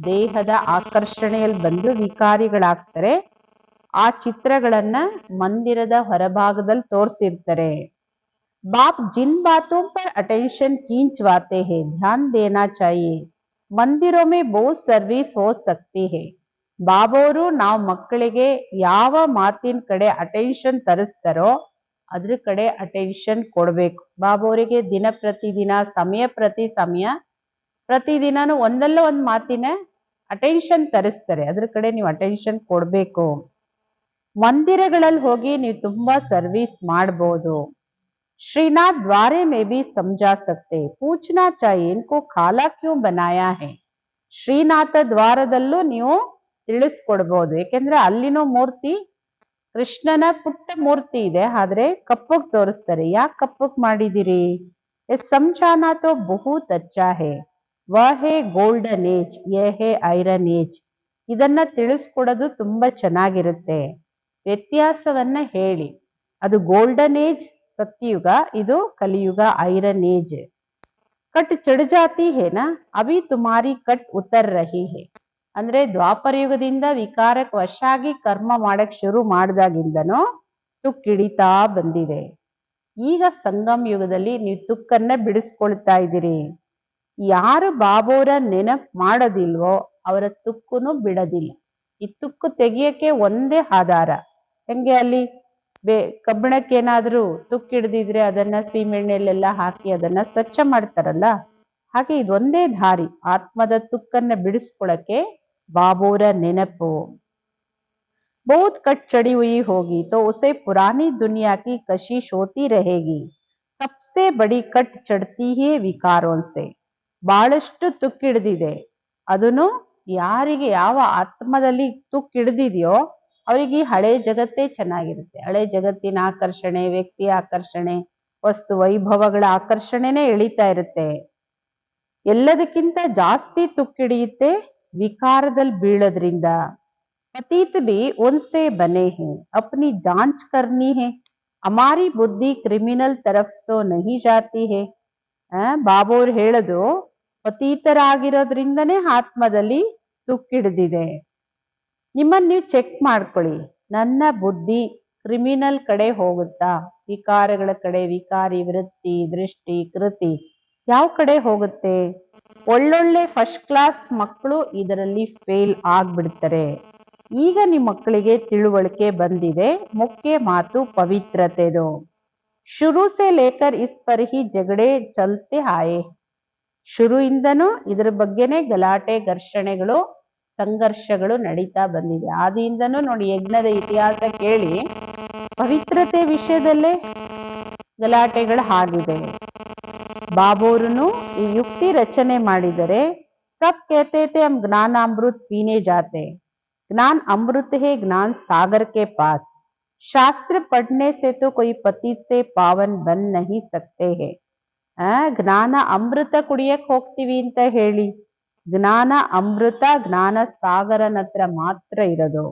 ದೇಹದ ಆಕರ್ಷಣೆಯಲ್ಲಿ ಬಂದು ವಿಕಾರಿಗಳಾಗ್ತಾರೆ. ಆ ಚಿತ್ರಗಳನ್ನ ಮಂದಿರದ ಹೊರಭಾಗದಲ್ಲಿ ತೋರಿಸಿರ್ತಾರೆ. बाप जिन बातों पर अटेंशन खींचवाते हैं ध्यान देना चाहिए. ಮಂದಿರೋ में बहुत ಸರ್ವಿಸ್ हो सकती है. ಬಾಬೋರು ನಾವು ಮಕ್ಕಳಿಗೆ ಯಾವ ಮಾತಿನ ಕಡೆ ಅಟೆನ್ಷನ್ ತರಿಸ್ತಾರೋ ಅದ್ರ ಕಡೆ ಅಟೆನ್ಷನ್ ಕೊಡ್ಬೇಕು. ಬಾಬೋರಿಗೆ ದಿನ ಪ್ರತಿದಿನ ಸಮಯ ಪ್ರತಿ ಸಮಯ ಪ್ರತಿದಿನನೂ ಒಂದಲ್ಲ ಒಂದು ಮಾತಿನ ಅಟೆನ್ಷನ್ ತರಿಸ್ತಾರೆ. ಅದ್ರ ಕಡೆ ನೀವು ಅಟೆನ್ಷನ್ ಕೊಡ್ಬೇಕು. ಮಂದಿರಗಳಲ್ಲಿ ಹೋಗಿ ನೀವು ತುಂಬಾ ಸರ್ವಿಸ್ ಮಾಡ್ಬೋದು. श्रीनाथ द्वारे में भी समझा सकते. पूछना चाहिए इनको खाला क्यों बनाया है. ಶ್ರೀನಾಥ ದ್ವಾರದಲ್ಲೂ ನೀವು ತಿಳಿಸ್ಕೊಡ್ಬೋದು. ಯಾಕೆಂದ್ರೆ ಅಲ್ಲಿನೂ ಮೂರ್ತಿ ಕೃಷ್ಣನ ಪುಟ್ಟ ಮೂರ್ತಿ ಇದೆ, ಆದ್ರೆ ಕಪ್ಪಗ್ ತೋರಿಸ್ತಾರೆ. ಯಾಕೆ ಕಪ್ಪಗ್ ಮಾಡಿದಿರಿ? ಸಮझाना तो बहुत अच्छा है. वह है ಗೋಲ್ಡನ್ ಏಜ್, ಯೇ ಹೇ ಐರನ್ ಏಜ್. ಇದನ್ನ ತಿಳಿಸ್ಕೊಡೋದು ತುಂಬಾ ಚೆನ್ನಾಗಿರುತ್ತೆ. ವ್ಯತ್ಯಾಸವನ್ನ ಹೇಳಿ. ಅದು ಗೋಲ್ಡನ್ ಏಜ್ ಸತ್ಯಯುಗ, ಇದು ಕಲಿಯುಗ ಐರನ್ ಏಜ್. ಕಟ್ ಚढ़ जाती है ना, ಅಭಿ ತುಮಾರಿ ಕಟ್ ಉತರ ರಹಿ ಹೇ. ಅಂದ್ರೆ ದ್ವಾಪರ ಯುಗದಿಂದ ವಿಕಾರಕ್ಕೆ ವಶಾಗಿ ಕರ್ಮ ಮಾಡಕ್ ಶುರು ಮಾಡಿದಾಗಿಂದನೂ ತುಕ್ಕಿಡಿತಾ ಬಂದಿದೆ. ಈಗ ಸಂಗಮ್ ಯುಗದಲ್ಲಿ ನೀವು ತುಕ್ಕನ್ನ ಬಿಡಿಸ್ಕೊಳ್ತಾ ಇದ್ದೀರಿ. ಯಾರು ಬಾಬೋರ ನೆನಪು ಮಾಡೋದಿಲ್ವೋ ಅವರ ತುಕ್ಕುನು ಬಿಡೋದಿಲ್ಲ. ಈ ತುಕ್ಕು ತೆಗಿಯಕ್ಕೆ ಒಂದೇ ಆಧಾರ. ಹೆಂಗೆ ಅಲ್ಲಿ ಕಬ್ಬಿಣಕ್ಕೆ ಏನಾದ್ರೂ ತುಕ್ಕಿಡ್ದಿದ್ರೆ ಅದನ್ನ ಸೀಮೆಣ್ಣೆಲೆಲ್ಲ ಹಾಕಿ ಅದನ್ನ ಸ್ವಚ್ಛ ಮಾಡ್ತಾರಲ್ಲ, ಹಾಗೆ ಇದೊಂದೇ ದಾರಿ ಆತ್ಮದ ತುಕ್ಕನ್ನ ಬಿಡಿಸ್ಕೊಳಕ್ಕೆ, ಬಾಬೋರ ನೆನಪು. बहुत कट चढ़ी हुई होगी तो उसे पुरानी दुनिया की कशिश होती रहेगी. सबसे बड़ी कट चढ़ती है विकारों से. ಬಹಳಷ್ಟು ತುಕ್ಕಿಡ್ದಿದೆ. ಅದನ್ನು ಯಾರಿಗೆ ಯಾವ ಆತ್ಮದಲ್ಲಿ ತುಕ್ಕಿಡ್ದಿದೆಯೋ ಅವರಿಗೆ ಈ ಹಳೆ ಜಗತ್ತೇ ಚೆನ್ನಾಗಿರುತ್ತೆ. ಹಳೆ ಜಗತ್ತಿನ ಆಕರ್ಷಣೆ, ವ್ಯಕ್ತಿ ಆಕರ್ಷಣೆ, ವಸ್ತು ವೈಭವಗಳ ಆಕರ್ಷಣೆನೇ ಎಳಿತಾ ಇರುತ್ತೆ. ಎಲ್ಲದಕ್ಕಿಂತ ಜಾಸ್ತಿ ತುಕ್ಕಿಡಿಯುತ್ತೆ ವಿಕಾರದಲ್ಲಿ ಬೀಳೋದ್ರಿಂದ. पतित भी उनसे बने हैं, अपनी जांच करनी है. हमारी बुद्धि क्रिमिनल तरफ तो नहीं जाती है. ಬಾಬೋರ್ ಹೇಳೋದು ಪತೀತರಾಗಿರೋದ್ರಿಂದನೇ ಆತ್ಮದಲ್ಲಿ ತುಕ್ಕಿಡ್ದಿದೆ. ನಿಮ್ಮನ್ನ ನೀವು ಚೆಕ್ ಮಾಡ್ಕೊಳ್ಳಿ, ನನ್ನ ಬುದ್ಧಿ ಕ್ರಿಮಿನಲ್ ಕಡೆ ಹೋಗುತ್ತಾ, ವಿಕಾರಗಳ ಕಡೆ, ವಿಕಾರಿ ವೃತ್ತಿ, ದೃಷ್ಟಿ, ಕೃತಿ ಯಾವ ಕಡೆ ಹೋಗುತ್ತೆ? ಒಳ್ಳೊಳ್ಳೆ ಫಸ್ಟ್ ಕ್ಲಾಸ್ ಮಕ್ಕಳು ಇದರಲ್ಲಿ ಫೇಲ್ ಆಗ್ಬಿಡ್ತಾರೆ. ಈಗ ನಿಮ್ಮ ಮಕ್ಕಳಿಗೆ ತಿಳುವಳಿಕೆ ಬಂದಿದೆ. ಮುಖ್ಯ ಮಾತು ಪವಿತ್ರತೆದು. ಶುರು ಸೆ ಲೇಕರ್ ಇಸ್ ಪರ್ ಹಿ ಜಗಡೆ ಚಲ್ತೆ ಆಯೆ. ಶುರುವಿಂದನೂ ಇದ್ರ ಬಗ್ಗೆನೆ ಗಲಾಟೆ, ಘರ್ಷಣೆಗಳು, ಸಂಘರ್ಷಗಳು ನಡೀತಾ ಬಂದಿದೆ. ಆದಿಯಿಂದನೂ ನೋಡಿ, ಯಜ್ಞದ ಇತಿಹಾಸ ಕೇಳಿ, ಪವಿತ್ರತೆ ವಿಷಯದಲ್ಲೇ ಗಲಾಟೆಗಳು ಆಗಿದೆ. ಬಾಬೋರನು ಈ ಯುಕ್ತಿ ರಚನೆ ಮಾಡಿದರೆ, ಸಬ್ कहते थे हम ज्ञान अमृत पीने जाते. ज्ञान अमृत है ज्ञान सागर के पास. शास्त्र पढ़ने से तो कोई पतित से पावन बन नहीं सकते हैं. ಜ್ಞಾನ ಅಮೃತ ಕುಡಿಯಕ್ ಹೋಗ್ತೀವಿ ಅಂತ ಹೇಳಿ, ಜ್ಞಾನ ಅಮೃತ ಜ್ಞಾನ ಸಾಗರನತ್ರ ಮಾತ್ರ ಇರೋದು.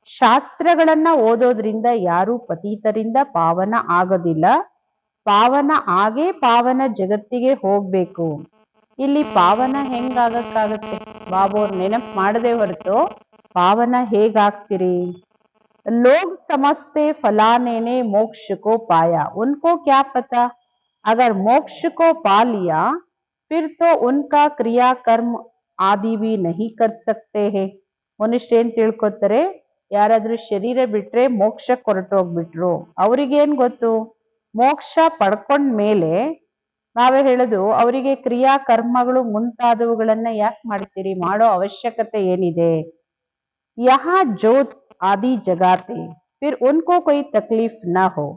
ಶಾಸ್ತ್ರಗಳನ್ನ ಓದೋದ್ರಿಂದ ಯಾರು ಪತೀತರಿಂದ ಪಾವನ ಆಗೋದಿಲ್ಲ. ಪಾವನ ಆಗೇ ಪಾವನ ಜಗತ್ತಿಗೆ ಹೋಗ್ಬೇಕು. ಇಲ್ಲಿ ಪಾವನ ಹೆಂಗಾಗಕ್ಕಾಗತ್ತೆ? ಬಾಬೋರ್ ನೆನಪು ಮಾಡದೆ ಹೊರತು ಪಾವನ ಹೇಗಾಗ್ತಿರಿ? लोग समझते फलाने ने मोक्ष को पाया, उनको क्या पता? अगर मोक्ष को पा लिया फिर तो उनका क्रिया कर्म आदि भी नहीं कर सकते हैं. ಮನುಷ್ಯ ಏನ್ ತಿಳ್ಕೊತಾರೆ? ಯಾರಾದ್ರೂ ಶರೀರ ಬಿಟ್ರೆ ಮೋಕ್ಷಕ್ಕೆ ಹೊರಟೋಗ್ಬಿಟ್ರು, ಅವ್ರಿಗೇನ್ ಗೊತ್ತು? ಮೋಕ್ಷ ಪಡ್ಕೊಂಡ ಮೇಲೆ ನಾವೇ ಹೇಳೋದು, ಅವರಿಗೆ ಕ್ರಿಯಾ ಕರ್ಮಗಳು ಮುಂತಾದವುಗಳನ್ನ ಯಾಕೆ ಮಾಡ್ತೀರಿ? ಮಾಡೋ ಅವಶ್ಯಕತೆ ಏನಿದೆ? यहाँ जोत आदि जगाते फिर उनको कोई तकलीफ न हो.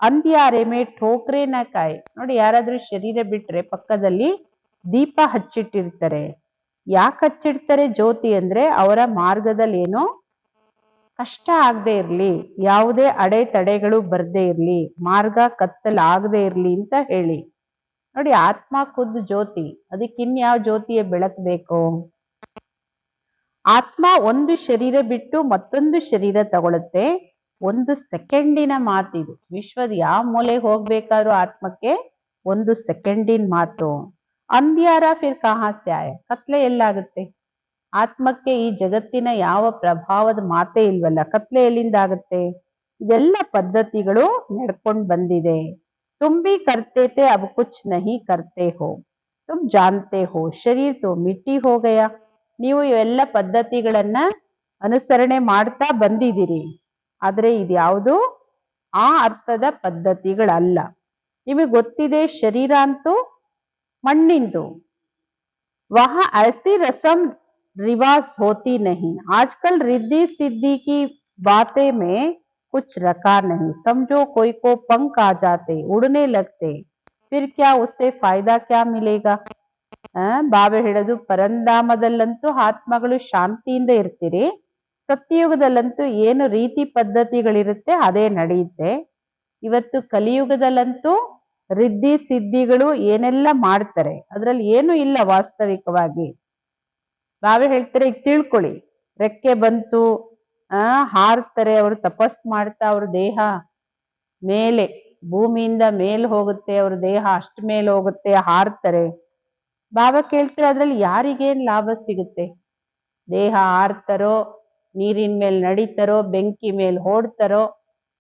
ಅಂದ್ಯಾರೆ ಮೇ ಠೋಕ್ರೆ ನ ಕಾಯ್. ನೋಡಿ, ಯಾರಾದ್ರೂ ಶರೀರ ಬಿಟ್ರೆ ಪಕ್ಕದಲ್ಲಿ ದೀಪ ಹಚ್ಚಿಟ್ಟಿರ್ತಾರೆ. ಯಾಕೆ ಹಚ್ಚಿಡ್ತಾರೆ ಜ್ಯೋತಿ ಅಂದ್ರೆ, ಅವರ ಮಾರ್ಗದಲ್ಲಿ ಏನೋ ಕಷ್ಟ ಆಗದೆ ಇರ್ಲಿ, ಯಾವುದೇ ಅಡೆ ತಡೆಗಳು ಬರ್ದೇ ಇರ್ಲಿ, ಮಾರ್ಗ ಕತ್ತಲಾಗದೆ ಇರ್ಲಿ ಅಂತ ಹೇಳಿ. ನೋಡಿ, ಆತ್ಮ ಖುದ್ದು ಜ್ಯೋತಿ, ಅದಕ್ಕಿನ್ಯಾವ ಜ್ಯೋತಿಯ ಬೆಳಕಬೇಕು? ಆತ್ಮ ಒಂದು ಶರೀರ ಬಿಟ್ಟು ಮತ್ತೊಂದು ಶರೀರ ತಗೊಳುತ್ತೆ. 1 ಸೆಕೆಂಡಿನ ಮಾತಿದು. ವಿಶ್ವದ ಯಾವ ಮೂಲೆಗೆ ಹೋಗ್ಬೇಕಾದ್ರೂ ಆತ್ಮಕ್ಕೆ 1 ಸೆಕೆಂಡಿನ ಮಾತು. ಅಂದ್ಯಾರ ಫಿರ್ ಕಹಾ ಸೆ ಆಯ. ಕತ್ಲೆ ಎಲ್ಲಾಗುತ್ತೆ? ಆತ್ಮಕ್ಕೆ ಈ ಜಗತ್ತಿನ ಯಾವ ಪ್ರಭಾವದ ಮಾತೇ ಇಲ್ವಲ್ಲ, ಕತ್ಲೆ ಎಲ್ಲಿಂದ ಆಗುತ್ತೆ? ಇದೆಲ್ಲ ಪದ್ಧತಿಗಳು ನಡ್ಕೊಂಡು ಬಂದಿದೆ. तुम भी करते थे अब कुछ नहीं करते हो, तुम जानते हो शरीर तो मिट्टी हो गया. ನೀವು ಇವೆಲ್ಲ ಪದ್ಧತಿಗಳನ್ನ ಅನುಸರಣೆ ಮಾಡ್ತಾ ಬಂದಿದ್ದೀರಿ, ಆದ್ರೆ ಇದ್ಯಾವುದು ಆ ಅರ್ಥದ ಪದ್ಧತಿಗಳಲ್ಲ. ನಿಮಗೆ ಗೊತ್ತಿದೆ ಶರೀರ ಅಂತೂ ಮಣ್ಣಿಂದು. वहां ऐसी रस्म रिवाज होती नहीं. आजकल रिद्धि सिद्धि की बातें में कुछ रखा नहीं. समझो कोई को पंख आ जाते, उड़ने लगते, फिर क्या उससे फायदा क्या मिलेगा? ಬಾಬಾ ಹೇಳೋದು, ಪರಂಧಾಮದಲ್ಲಂತೂ ಆತ್ಮಗಳು ಶಾಂತಿಯಿಂದ ಇರ್ತೀರಿ, ಸತ್ಯಯುಗದಲ್ಲಂತೂ ಏನು ರೀತಿ ಪದ್ಧತಿಗಳಿರುತ್ತೆ ಅದೇ ನಡೆಯುತ್ತೆ. ಇವತ್ತು ಕಲಿಯುಗದಲ್ಲಂತೂ ರಿದ್ಧಿ ಸಿದ್ಧಿಗಳು ಏನೆಲ್ಲ ಮಾಡ್ತಾರೆ, ಅದ್ರಲ್ಲಿ ಏನು ಇಲ್ಲ ವಾಸ್ತವಿಕವಾಗಿ. ಬಾಬಾ ಹೇಳ್ತಾರೆ, ಈಗ ತಿಳ್ಕೊಳ್ಳಿ, ರೆಕ್ಕೆ ಬಂತು, ಹಾರ್ತಾರೆ, ಅವರು ತಪಸ್ ಮಾಡ್ತಾ ಅವ್ರ ದೇಹ ಮೇಲೆ ಭೂಮಿಯಿಂದ ಮೇಲ್ ಹೋಗುತ್ತೆ, ಅವ್ರ ದೇಹ ಅಷ್ಟ ಮೇಲೆ ಹೋಗುತ್ತೆ, ಹಾರ್ತಾರೆ. ಬಾಬಾ ಕೇಳ್ತಾರೆ, ಅದ್ರಲ್ಲಿ ಯಾರಿಗೇನ್ ಲಾಭ ಸಿಗುತ್ತೆ? ದೇಹ ಹಾರ್ತಾರೋ, ನೀರಿನ ಮೇಲೆ ನಡೀತಾರೋ, ಬೆಂಕಿ ಮೇಲೆ ಓಡ್ತಾರೋ,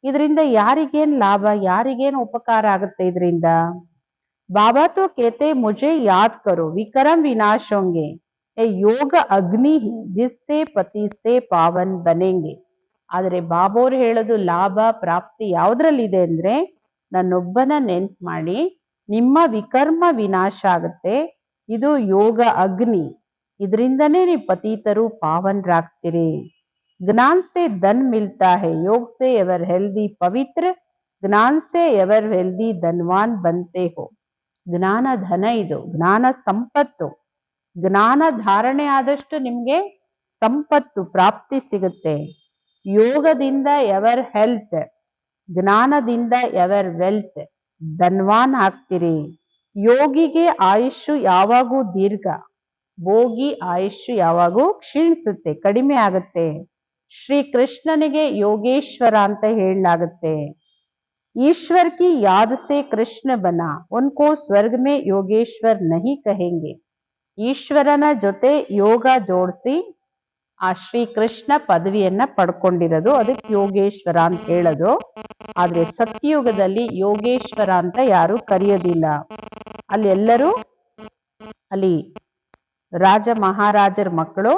ಇದರಿಂದ ಯಾರಿಗೇನ್ ಲಾಭ, ಯಾರಿಗೇನ್ ಉಪಕಾರ ಆಗುತ್ತೆ ಇದರಿಂದ? ಬಾಬಾ ತೋ ಕೇತೆ ಮುಜೆ ಯಾದ್ ಕರೋ ವಿಕರಂ ವಿನಾಶ ಹೋಂಗೆ, ಯೋಗ ಅಗ್ನಿ ಜಿಸ್ಸೆ ಪತಿ ಸೆ ಪಾವನ್ ಬನೆಂಗೆ. ಆದ್ರೆ ಬಾಬೋರ್ ಹೇಳೋದು ಲಾಭ ಪ್ರಾಪ್ತಿ ಯಾವ್ದ್ರಲ್ಲಿದೆ ಅಂದ್ರೆ, ನನ್ನೊಬ್ಬನ ನೆನ್ಪು ಮಾಡಿ ನಿಮ್ಮ ವಿಕರ್ಮ ವಿನಾಶ ಆಗುತ್ತೆ. ಇದು ಯೋಗ ಅಗ್ನಿ, ಇದರಿಂದನೇ ನೀವು ಪತೀತರು ಪಾವನರಾಗ್ತೀರಿ. ज्ञान से धन मिलता है, योग से एवर हेल्दी पवित्र, ज्ञान से एवर हेल्दी धनवान बनते हो. ಜ್ಞಾನ ಧನ, ಇದು ಜ್ಞಾನ ಸಂಪತ್ತು. ಜ್ಞಾನ ಧಾರಣೆ ಆದಷ್ಟು ನಿಮ್ಗೆ ಸಂಪತ್ತು ಪ್ರಾಪ್ತಿ ಸಿಗುತ್ತೆ. ಯೋಗದಿಂದ ಎವರ್ ಹೆಲ್ತ್, ಜ್ಞಾನದಿಂದ ಎವರ್ ವೆಲ್ತ್, ಧನ್ವಾನ್ ಆಗ್ತೀರಿ. ಯೋಗಿಗೆ ಆಯುಷು ಯಾವಾಗೂ ದೀರ್ಘ, ಭೋಗಿ ಆಯುಷು ಯಾವಾಗೂ ಕ್ಷೀಣಿಸುತ್ತೆ, ಕಡಿಮೆ ಆಗುತ್ತೆ. ಶ್ರೀ ಕೃಷ್ಣನಿಗೆ ಯೋಗೇಶ್ವರ ಅಂತ ಹೇಳಲಾಗುತ್ತೆ. ईश्वर की याद से कृष्ण बना, उनको स्वर्ग में योगेश्वर नहीं कहेंगे. ಈಶ್ವರನ ಜೊತೆ ಯೋಗ ಜೋಡಿಸಿ ಆ ಶ್ರೀ ಕೃಷ್ಣ ಪದವಿಯನ್ನ ಪಡ್ಕೊಂಡಿರೋದು, ಅದಕ್ಕೆ ಯೋಗೇಶ್ವರ ಅಂತ ಹೇಳೋದು. ಆದ್ರೆ ಸತ್ಯಯುಗದಲ್ಲಿ ಯೋಗೇಶ್ವರ ಅಂತ ಯಾರು ಕರೆಯೋದಿಲ್ಲ. ಅಲ್ಲಿ ಎಲ್ಲರೂ ಅಲ್ಲಿ ರಾಜ ಮಹಾರಾಜರ ಮಕ್ಕಳು,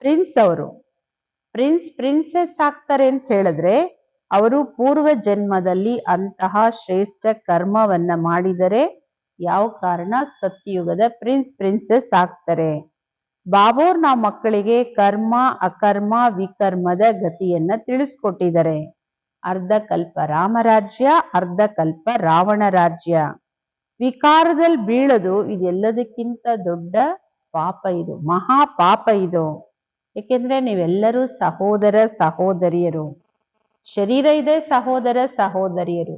ಪ್ರಿನ್ಸ್, ಅವರು ಪ್ರಿನ್ಸೆಸ್ ಆಗ್ತಾರೆ ಅಂತ ಹೇಳಿದ್ರೆ ಅವರು ಪೂರ್ವ ಜನ್ಮದಲ್ಲಿ ಅಂತಹ ಶ್ರೇಷ್ಠ ಕರ್ಮವನ್ನ ಮಾಡಿದರೆ ಯಾವ ಕಾರಣ ಸತ್ಯಯುಗದ ಪ್ರಿನ್ಸೆಸ್ ಆಗ್ತಾರೆ. ಬಾಬೋರ್ ನಾವು ಮಕ್ಕಳಿಗೆ ಕರ್ಮ ಅಕರ್ಮ ವಿಕರ್ಮದ ಗತಿಯನ್ನ ತಿಳಿಸ್ಕೊಟ್ಟಿದ್ದಾರೆ. ಅರ್ಧ ಕಲ್ಪ ರಾಮರಾಜ್ಯ, ಅರ್ಧ ಕಲ್ಪ ರಾವಣ ರಾಜ್ಯ. ವಿಕಾರದಲ್ಲಿ ಬೀಳೋದು ಇದೆಲ್ಲದಕ್ಕಿಂತ ದೊಡ್ಡ ಪಾಪ, ಇದು ಮಹಾ ಪಾಪ ಇದು. ಏಕೆಂದ್ರೆ ನೀವೆಲ್ಲರೂ ಸಹೋದರ ಸಹೋದರಿಯರು. ಶರೀರ ಇದೆ, ಸಹೋದರ ಸಹೋದರಿಯರು.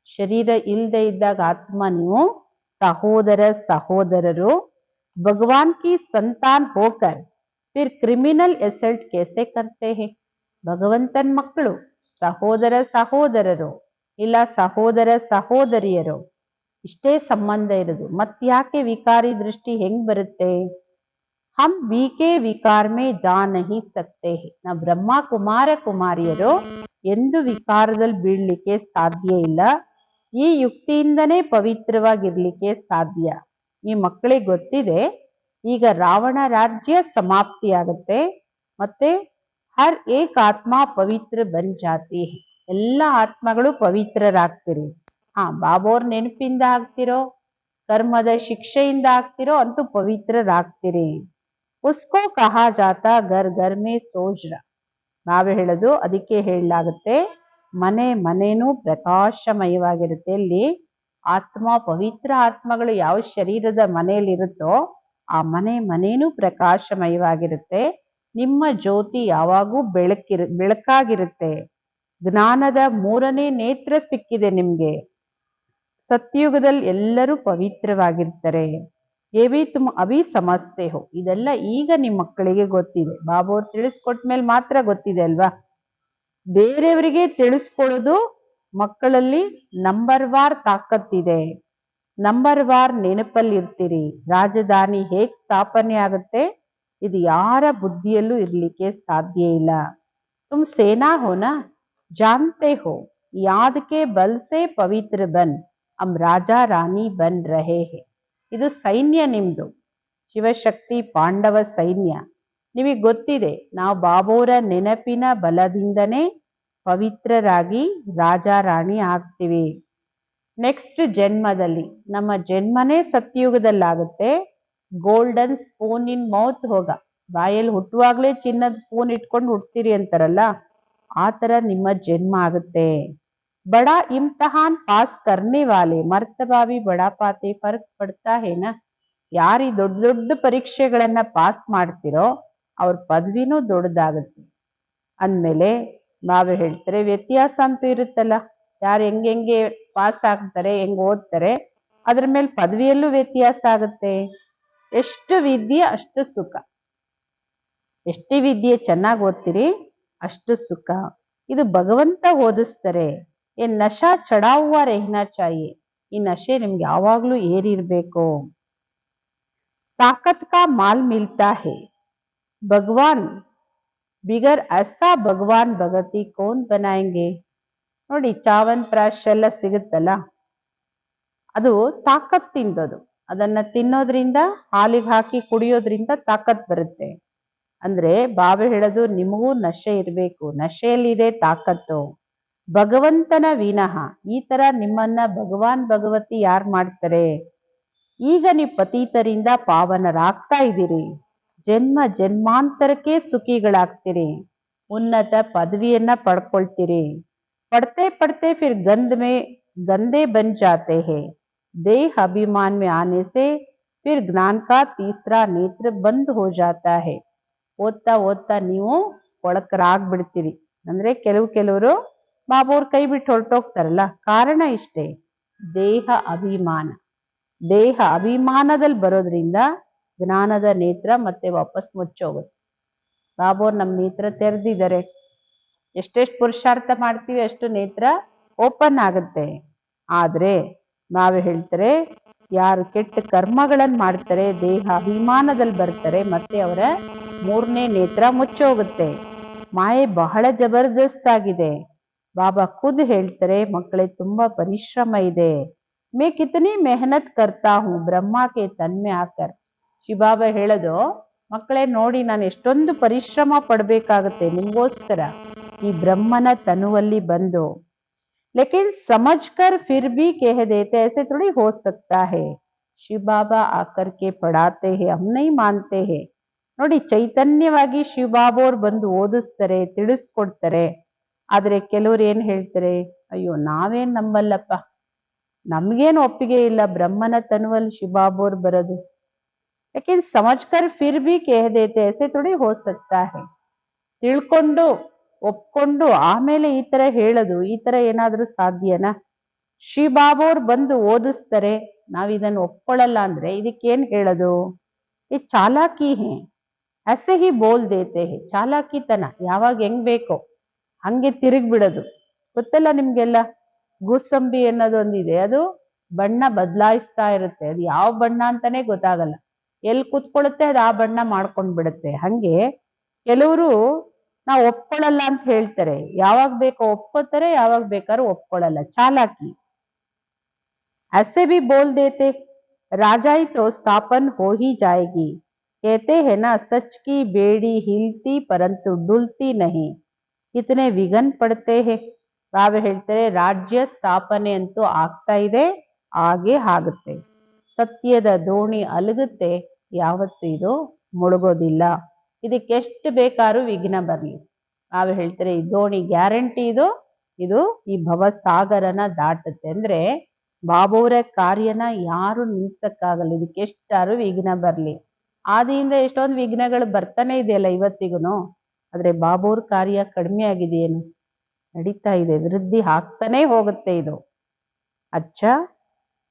ಶರೀರ ಇಲ್ಲದೆ ಇದ್ದಾಗ ಆತ್ಮ ನೀವು ಸಹೋದರ ಸಹೋದರರು. ಭಗವಾನ್ ಕಿ ಸಂತಾನ್ ಹೋಕರ್ ಫಿರ್ ಕ್ರಿಮಿನಲ್ ಎಸಲ್ಟ್ ಕೇಸೆ ಕರ್ತೆ ಹೇ. ಭಗವಂತನ ಮಕ್ಕಳು ಸಹೋದರ ಸಹೋದರರು, ಇಲ್ಲ ಸಹೋದರ ಸಹೋದರಿಯರು, ಇಷ್ಟೇ ಸಂಬಂಧ ಇರೋದು. ಮತ್ಯಾಕೆ ವಿಕಾರಿ ದೃಷ್ಟಿ ಹೆಂಗ್ ಬರುತ್ತೆ? ಹಮ್ ಬೀಕೆ ವಿಕಾರ ಮೇ ಜಾ ನಹಿ ಸಕ್ತೆ ಹೇ. ನಾವು ಬ್ರಹ್ಮ ಕುಮಾರ ಕುಮಾರಿಯರು ಎಂದು ವಿಕಾರದಲ್ಲಿ ಬೀಳ್ಲಿಕ್ಕೆ ಸಾಧ್ಯ ಇಲ್ಲ. ಈ ಯುಕ್ತಿಯಿಂದನೇ ಪವಿತ್ರವಾಗಿರ್ಲಿಕ್ಕೆ ಸಾಧ್ಯ. ಈ ಮಕ್ಕಳಿಗೆ ಗೊತ್ತಿದೆ, ಈಗ ರಾವಣ ರಾಜ್ಯ ಸಮಾಪ್ತಿ ಆಗುತ್ತೆ, ಮತ್ತೆ ಹರ್ ಏಕ್ ಆತ್ಮ ಪವಿತ್ರ ಬನ್ ಜಾತಿ. ಎಲ್ಲ ಆತ್ಮಗಳು ಪವಿತ್ರರಾಗ್ತಿರಿ. ಬಾಬೋರ್ ನೆನಪಿಂದ ಆಗ್ತಿರೋ, ಕರ್ಮದ ಶಿಕ್ಷೆಯಿಂದ ಆಗ್ತಿರೋ, ಅಂತೂ ಪವಿತ್ರರಾಗ್ತಿರಿ. ಉಸ್ಕೋ ಕಹಾ ಜಾತ ಗರ್ ಗರ್ ಮೇ ಸೋಜ್ರ. ನಾವೇ ಹೇಳೋದು, ಅದಕ್ಕೆ ಹೇಳಲಾಗುತ್ತೆ ಮನೆ ಮನೇನೂ ಪ್ರಕಾಶಮಯವಾಗಿರುತ್ತೆ. ಇಲ್ಲಿ ಆತ್ಮ, ಪವಿತ್ರ ಆತ್ಮಗಳು ಯಾವ ಶರೀರದ ಮನೆಯಲ್ಲಿರುತ್ತೋ ಆ ಮನೇನೂ ಪ್ರಕಾಶಮಯವಾಗಿರುತ್ತೆ. ನಿಮ್ಮ ಜ್ಯೋತಿ ಯಾವಾಗೂ ಬೆಳಕಾಗಿರುತ್ತೆ. ಜ್ಞಾನದ 3ನೇ ನೇತ್ರ ಸಿಕ್ಕಿದೆ ನಿಮ್ಗೆ. ಸತ್ಯುಗದಲ್ಲಿ ಎಲ್ಲರೂ ಪವಿತ್ರವಾಗಿರ್ತಾರೆ. ಏವಿ ತುಮ್ ಅಭಿ ಸಮಜ್ತೆ ಹೋ. ಇದೆಲ್ಲ ಈಗ ನಿಮ್ಮ ಮಕ್ಕಳಿಗೆ ಗೊತ್ತಿದೆ. ಬಾಬೋರ್ ತಿಳಿಸ್ಕೊಟ್ಮೇಲೆ ಮಾತ್ರ ಗೊತ್ತಿದೆ ಅಲ್ವಾ. ಬೇರೆಯವರಿಗೆ ತಿಳಿಸ್ಕೊಳ್ಳೋದು ಮಕ್ಕಳಲ್ಲಿ ನಂಬರ್ ವಾರ್ ತಾಕತ್ತಿದೆ. ನಂಬರ್ ವಾರ್ ನೆನಪಲ್ಲಿ ಇರ್ತೀರಿ. ರಾಜಧಾನಿ ಹೇಗ್ ಸ್ಥಾಪನೆ ಆಗುತ್ತೆ, ಇದು ಯಾರ ಬುದ್ಧಿಯಲ್ಲೂ ಇರ್ಲಿಕ್ಕೆ ಸಾಧ್ಯ ಇಲ್ಲ. तुम सेना हो ना, जानते हो याद के बल से पवित्र बन हम राजा रानी बन रहे हैं. ಇದು ಸೈನ್ಯ ನಿಮ್ದು, ಶಿವಶಕ್ತಿ ಪಾಂಡವ ಸೈನ್ಯ. ನಿಮಗೆ ಗೊತ್ತಿದೆ ನಾವು ಬಾಬೋರ ನೆನಪಿನ ಬಲದಿಂದನೇ ಪವಿತ್ರರಾಗಿ ರಾಜ ರಾಣಿ ಆಗ್ತೀವಿ. ನೆಕ್ಸ್ಟ್ ಜನ್ಮದಲ್ಲಿ, ನಮ್ಮ ಜನ್ಮನೇ ಸತ್ಯುಗದಲ್ಲಾಗುತ್ತೆ. ಗೋಲ್ಡನ್ ಸ್ಪೂನ್ ಇನ್ ಮೌತ್ ಹೋಗ, ಬಾಯಲ್ಲಿ ಹುಟ್ಟುವಾಗ್ಲೇ ಚಿನ್ನದ ಸ್ಪೂನ್ ಇಟ್ಕೊಂಡು ಹುಡ್ತೀರಿ ಅಂತಾರಲ್ಲ, ಆ ತರ ನಿಮ್ಮ ಜನ್ಮ ಆಗುತ್ತೆ. ಬಡಾ ಇಮ್ತಹಾನ್ ಪಾಸ್ ಕರ್ನೆ ವಾಲೆ ಮರ್ತಬಾ ಭಿ ಬಡಾ ಪಾತೆ, ಫರ್ಕ್ ಪಡ್ತಾ ಹೇನಾ. ಯಾರಿ ದೊಡ್ಡ ದೊಡ್ಡ ಪರೀಕ್ಷೆಗಳನ್ನ ಪಾಸ್ ಮಾಡ್ತಿರೋ ಅವ್ರ ಪದವಿನೂ ದೊಡ್ಡದಾಗುತ್ತೆ. ಅಂದ್ಮೇಲೆ ನಾವೇ ಹೇಳ್ತಾರೆ ವ್ಯತ್ಯಾಸ ಅಂತೂ ಇರುತ್ತಲ್ಲ, ಯಾರು ಹೆಂಗೆ ಪಾಸ್ ಆಗ್ತಾರೆ, ಹೆಂಗ್ ಓದ್ತಾರೆ, ಅದ್ರ ಮೇಲೆ ಪದವಿಯಲ್ಲೂ ವ್ಯತ್ಯಾಸ ಆಗುತ್ತೆ. ಎಷ್ಟು ವಿದ್ಯೆ ಅಷ್ಟು ಸುಖ, ಎಷ್ಟೇ ವಿದ್ಯೆ ಚೆನ್ನಾಗಿ ಓದ್ತೀರಿ ಅಷ್ಟು ಸುಖ. ಇದು ಭಗವಂತ ಓದಿಸ್ತಾರೆ. ಏ ನಶಾ ಚಡಾವುವ ರೆಹನಾ ಚಾಹಿಯೆ, ಈ ನಶೆ ನಿಮ್ಗೆ ಯಾವಾಗ್ಲೂ ಏರಿರ್ಬೇಕು. ತಾಕತ್ ಕಾ ಮಾಲ್ ಮಿಲ್ತಾ ಹೇ ಭಗವಾನ್ ಬಿಗರ್ ಐಸಾ ಭಗವಾನ್ ಭಗತಿ ಕೌನ್ ಬನಾಯಂಗೆ. ನೋಡಿ ಚಾವನ್ ಪ್ರಾಶ್ ಎಲ್ಲ ಸಿಗುತ್ತಲ್ಲ, ಅದು ತಾಕತ್ತಿಂದದು. ಅದನ್ನ ತಿನ್ನೋದ್ರಿಂದ, ಹಾಲಿಗೆ ಹಾಕಿ ಕುಡಿಯೋದ್ರಿಂದ ತಾಕತ್ ಬರುತ್ತೆ. ಅಂದ್ರೆ ಬಾಬಾ ಹೇಳೋದು ನಿಮಗೂ ನಶೆ ಇರ್ಬೇಕು, ನಶೆಯಲ್ಲಿದೆ ತಾಕತ್ತು. ಭಗವಂತನ ವಿನಃ ಈ ತರ ನಿಮ್ಮನ್ನ ಭಗವಾನ್ ಭಗವತಿ ಯಾರು ಮಾಡ್ತಾರೆ? ಈಗ ನೀವು ಪತೀತರಿಂದ ಪಾವನರಾಗ್ತಾ ಇದ್ದೀರಿ, ಜನ್ಮ ಜನ್ಮಾಂತರಕ್ಕೆ ಸುಖಿಗಳಾಗ್ತೀರಿ, ಉನ್ನತ ಪದವಿಯನ್ನ ಪಡ್ಕೊಳ್ತೀರಿ. ಪಡ್ತೆ ಪಡ್ತೆ ಫಿರ್ ಗಂದೆ ಬನ್ ಜಾತೆ ಹೇ, ದೇಹ ಅಭಿಮಾನ್ ಮೇ ಆನೆ ಸೆ ಫಿರ್ ಜ್ಞಾನ ಕಾ ತೀಸರಾ ನೇತ್ರ ಬಂದ್ ಹೋ ಜಾತಾ ಹೇ. ಓದ್ತಾ ಓದ್ತಾ ನೀವು ಕೊಳಕರಾಗ್ಬಿಡ್ತೀರಿ. ಅಂದ್ರೆ ಕೆಲವರು ಬಾಬೋರ್ ಕೈ ಬಿಟ್ಟು ಹೊರಟೋಗ್ತಾರಲ್ಲ, ಕಾರಣ ಇಷ್ಟೇ, ದೇಹ ಅಭಿಮಾನ. ದೇಹ ಅಭಿಮಾನದಲ್ಲಿ ಬರೋದ್ರಿಂದ ಜ್ಞಾನದ ನೇತ್ರ ಮತ್ತೆ ವಾಪಸ್ ಮುಚ್ಚೋಗುತ್ತೆ. ಬಾಬೋರ್ ನಮ್ಮ ನೇತ್ರ ತೆರೆದಿದ್ದಾರೆ, ಎಷ್ಟೆಷ್ಟು ಪುರುಷಾರ್ಥ ಮಾಡ್ತೀವಿ ಅಷ್ಟು ನೇತ್ರ ಓಪನ್ ಆಗುತ್ತೆ. ಆದ್ರೆ ನಾವೇ ಹೇಳ್ತಾರೆ ಯಾರು ಕೆಟ್ಟ ಕರ್ಮಗಳನ್ನ ಮಾಡ್ತಾರೆ, ದೇಹ ಅಭಿಮಾನದಲ್ಲಿ ಬರ್ತಾರೆ, ಮತ್ತೆ ಅವರ ಮೂರನೇ ನೇತ್ರ ಮುಚ್ಚೋಗುತ್ತೆ. ಮಾಯೆ ಬಹಳ ಜಬರ್ದಸ್ತ್ ಆಗಿದೆ. ಬಾಬಾ ಖುದ್ ಹೇಳ್ತಾರೆ, ಮಕ್ಕಳೇ ತುಂಬಾ ಪರಿಶ್ರಮ ಇದೆ. ಮೇ ಕಿತನಿ ಮೆಹನತ್ ಕರ್ತಾ ಹೂ ಬ್ರಹ್ಮಕ್ಕೆ ತನ್ಮೆ ಆಕರ್. ಶಿವಬಾಬಾ ಹೇಳೋದು, ಮಕ್ಕಳೇ ನೋಡಿ ನಾನು ಎಷ್ಟೊಂದು ಪರಿಶ್ರಮ ಪಡ್ಬೇಕಾಗತ್ತೆ ನಿಮ್ಗೋಸ್ಕರ ಈ ಬ್ರಹ್ಮನ ತನುವಲ್ಲಿ ಬಂದು. ಲೇಕಿನ್ ಸಮಜ್ ಕರ್ ಫಿರ್ ಭಿ ಕಹ ದೇತೆ ಐಸೆ ಥೋಡಿ ಹೋ ಸಕ್ತಾ ಹೇ. ಶಿವ ಬಾಬಾ ಆಕರ್ ಕೆ ಪಡಾತೆ ಹೇ, ಹಮ್ ನಹೀ ಮಾನ್ತೆ ಹೇ. ನೋಡಿ ಚೈತನ್ಯವಾಗಿ ಶಿವಬಾಬೋರ್ ಬಂದು ಓದಿಸ್ತಾರೆ, ತಿಳಿಸ್ಕೊಡ್ತಾರೆ. ಆದ್ರೆ ಕೆಲವ್ರು ಏನ್ ಹೇಳ್ತಾರೆ, ಅಯ್ಯೋ ನಾವೇನ್ ನಂಬಲ್ಲಪ್ಪ, ನಮ್ಗೇನು ಒಪ್ಪಿಗೆ ಇಲ್ಲ ಬ್ರಹ್ಮನ ತನುವಲ್ಲಿ ಶಿವಬಾಬೋರ್ ಬರೋದು. ಯಾಕೆನ್ ಸಮಜ್ಕರ್ ಫಿರ್ ಭಿ ಕಹ ದೇತೆ ಐಸೆ ಥೋಡಿ ಹೋ ಸಕ್ತಾ ಹೇ. ತಿಳ್ಕೊಂಡು ಒಪ್ಕೊಂಡು ಆಮೇಲೆ ಈ ತರ ಹೇಳೋದು, ಈ ತರ ಏನಾದ್ರೂ ಸಾಧ್ಯನಾ? ಶಿವಬಾಬೋರ್ ಬಂದು ಓದಿಸ್ತಾರೆ, ನಾವ್ ಇದನ್ನ ಒಪ್ಕೊಳ್ಳಲ್ಲ ಅಂದ್ರೆ ಇದಕ್ಕೇನ್ ಹೇಳೋದು? ಈ ಚಾಲಾಕಿ ಹೇ, ऐसे ही ಬೋಲ್ ದೇತೆ ಹೇ. ಚಾಲಾಕಿತನ, ಯಾವಾಗ ಹೆಂಗ್ ಬೇಕೋ ಹಂಗೆ ತಿರುಗಿ ಬಿಡೋದು. ಗೊತ್ತಲ್ಲ ನಿಮ್ಗೆಲ್ಲ, ಗೂಸಂಬಿ ಅನ್ನೋದೊಂದಿದೆ, ಅದು ಬಣ್ಣ ಬದಲಾಯಿಸ್ತಾ ಇರುತ್ತೆ. ಅದು ಯಾವ ಬಣ್ಣ ಅಂತಾನೆ ಗೊತ್ತಾಗಲ್ಲ, ಎಲ್ಲಿ ಕುತ್ಕೊಳ್ಳುತ್ತೆ ಅದು ಆ ಬಣ್ಣ ಮಾಡ್ಕೊಂಡ್ ಬಿಡುತ್ತೆ. ಹಂಗೆ ಕೆಲವರು ನಾವು ಒಪ್ಕೊಳ್ಳಲ್ಲ ಅಂತ ಹೇಳ್ತಾರೆ, ಯಾವಾಗ ಬೇಕೋ ಒಪ್ಕೋತಾರೆ, ಯಾವಾಗ ಬೇಕಾದ್ರೂ ಒಪ್ಕೊಳ್ಳಲ್ಲ. ಚಾಲಾಕಿ. ऐसे भी बोल देते राजाई तो स्थापन हो ही जाएगी. कहते हैं ना सच की बेड़ी हिलती परंतु डुलती नहीं. कितने विघ्न पड़ते हैं. ಬಾಬಾ ಹೇಳ್ತಾರೆ ರಾಜ್ಯ ಸ್ಥಾಪನೆ ಅಂತೂ ಆಗ್ತಾ ಇದೆ, ಹಾಗೆ ಆಗುತ್ತೆ. ಸತ್ಯದ ದೋಣಿ ಅಲಗುತ್ತೆ, ಯಾವತ್ತು ಇದು ಮುಳುಗೋದಿಲ್ಲ. ಇದಕ್ಕೆ ಎಷ್ಟು ಬೇಕಾದ್ರೂ ವಿಘ್ನ ಬರ್ಲಿ. ಬಾಬಾ ಹೇಳ್ತಾರೆ ಈ ದೋಣಿ ಗ್ಯಾರಂಟಿ ಇದು ಈ ಭವಸಾಗರನ ದಾಟುತ್ತೆ. ಅಂದ್ರೆ ಬಾಬೋರ ಕಾರ್ಯನ ಯಾರು ನಿಲ್ಸಕ್ಕಾಗಲ್ಲ, ಇದಕ್ಕೆ ಎಷ್ಟಾರು ವಿಘ್ನ ಬರ್ಲಿ. ಆದಿಯಿಂದ ಎಷ್ಟೊಂದು ವಿಘ್ನಗಳು ಬರ್ತಾನೆ ಇದೆಯಲ್ಲ ಇವತ್ತಿಗೂ. ಆದ್ರೆ ಬಾಬೋರ್ ಕಾರ್ಯ ಕಡಿಮೆ ಆಗಿದೆಯೇನು? ನಡೀತಾ ಇದೆ, ವೃದ್ಧಿ ಆಗ್ತಾನೆ ಹೋಗುತ್ತೆ ಇದು. ಅಚ್ಚ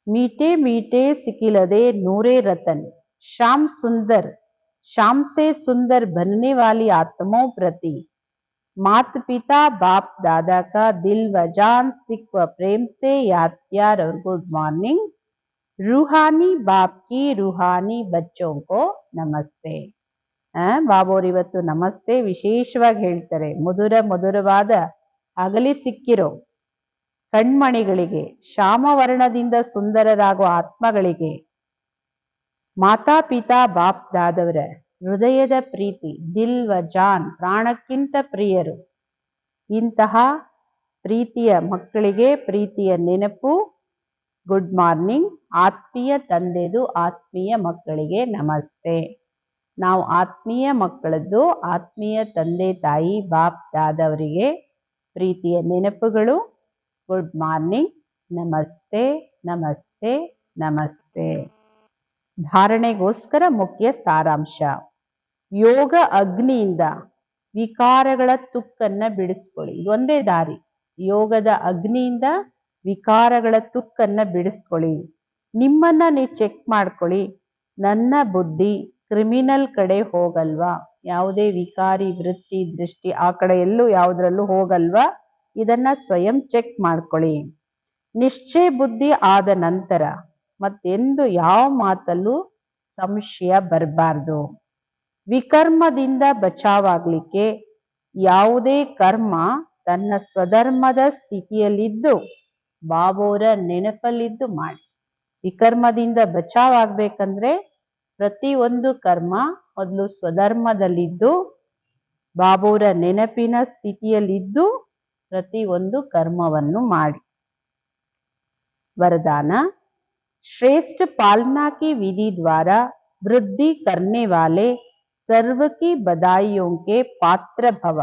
ಮೀಟೆ ಮೀಟೆ ಸಿಕ್ಕಿಲದೆ ನೂರೇ ರತನ್ ಶ್ಯಾಮ್ ಸುಂದರ್ शाम से सुंदर बनने वाली आत्माओं प्रति मात पिता बाप दादा का दिल व जान सिख व प्रेम से याद प्यार और गुड मॉर्निंग. रूहानी बाप की रूहानी बच्चों को नमस्ते. ಬಾಬೋರ್ ಇವತ್ತು ನಮಸ್ತೆ ವಿಶೇಷವಾಗಿ ಹೇಳ್ತಾರೆ. ಮಧುರವಾದ ಅಗಲಿ ಸಿಕ್ಕಿರೋ ಕಣ್ಮಣಿಗಳಿಗೆ, ಶ್ಯಾಮವರ್ಣದಿಂದ ಸುಂದರರಾಗುವ ಆತ್ಮಗಳಿಗೆ, ಮಾತಾ ಪಿತಾ ಬಾಪ್ ದಾದವರ ಹೃದಯದ ಪ್ರೀತಿ, ದಿಲ್ ವ ಜಾನ್ ಪ್ರಾಣಕ್ಕಿಂತ ಪ್ರಿಯರು, ಇಂತಹ ಪ್ರೀತಿಯ ಮಕ್ಕಳಿಗೆ ಪ್ರೀತಿಯ ನೆನಪು. Good morning. ಆತ್ಮೀಯ ತಂದೆದು ಆತ್ಮೀಯ ಮಕ್ಕಳಿಗೆ ನಮಸ್ತೆ. ನಾವು ಆತ್ಮೀಯ ಮಕ್ಕಳದ್ದು ಆತ್ಮೀಯ ತಂದೆ ತಾಯಿ ಬಾಪ್ ದಾದವರಿಗೆ ಪ್ರೀತಿಯ ನೆನಪುಗಳು. Good morning. ನಮಸ್ತೆ ನಮಸ್ತೆ ನಮಸ್ತೆ. ಧಾರಣೆಗೋಸ್ಕರ ಮುಖ್ಯ ಸಾರಾಂಶ. ಯೋಗ ಅಗ್ನಿಯಿಂದ ವಿಕಾರಗಳ ತುಕ್ಕನ್ನ ಬಿಡಿಸ್ಕೊಳ್ಳಿ. ಇದೊಂದೇ ದಾರಿ. ಯೋಗದ ಅಗ್ನಿಯಿಂದ ವಿಕಾರಗಳ ತುಕ್ಕನ್ನ ಬಿಡಿಸ್ಕೊಳ್ಳಿ. ನಿಮ್ಮನ್ನ ನೀವು ಚೆಕ್ ಮಾಡ್ಕೊಳ್ಳಿ. ನನ್ನ ಬುದ್ಧಿ ಕ್ರಿಮಿನಲ್ ಕಡೆ ಹೋಗಲ್ವಾ? ಯಾವುದೇ ವಿಕಾರಿ ವೃತ್ತಿ ದೃಷ್ಟಿ ಆ ಕಡೆ ಎಲ್ಲೂ ಯಾವುದ್ರಲ್ಲೂ ಹೋಗಲ್ವಾ? ಇದನ್ನ ಸ್ವಯಂ ಚೆಕ್ ಮಾಡ್ಕೊಳ್ಳಿ. ನಿಶ್ಚಯ ಬುದ್ಧಿ ಆದ ನಂತರ ಮತ್ತೆಂದು ಯಾವ ಮಾತಲ್ಲೂ ಸಂಶಯ ಬರಬಾರ್ದು. ವಿಕರ್ಮದಿಂದ ಬಚಾವಾಗ್ಲಿಕ್ಕೆ ಯಾವುದೇ ಕರ್ಮ ತನ್ನ ಸ್ವಧರ್ಮದ ಸ್ಥಿತಿಯಲ್ಲಿದ್ದು ಬಾಬೋರ ನೆನಪಲ್ಲಿದ್ದು ಮಾಡಿ. ವಿಕರ್ಮದಿಂದ ಬಚಾವಾಗ್ಬೇಕಂದ್ರೆ ಪ್ರತಿಯೊಂದು ಕರ್ಮ ಮೊದಲು ಸ್ವಧರ್ಮದಲ್ಲಿದ್ದು ಬಾಬೋರ ನೆನಪಿನ ಸ್ಥಿತಿಯಲ್ಲಿದ್ದು ಪ್ರತಿಯೊಂದು ಕರ್ಮವನ್ನು ಮಾಡಿ. वरदान. श्रेष्ठ पालना की विधि द्वारा वृद्धि करने वाले सर्व की बधाइयों के पात्र भव.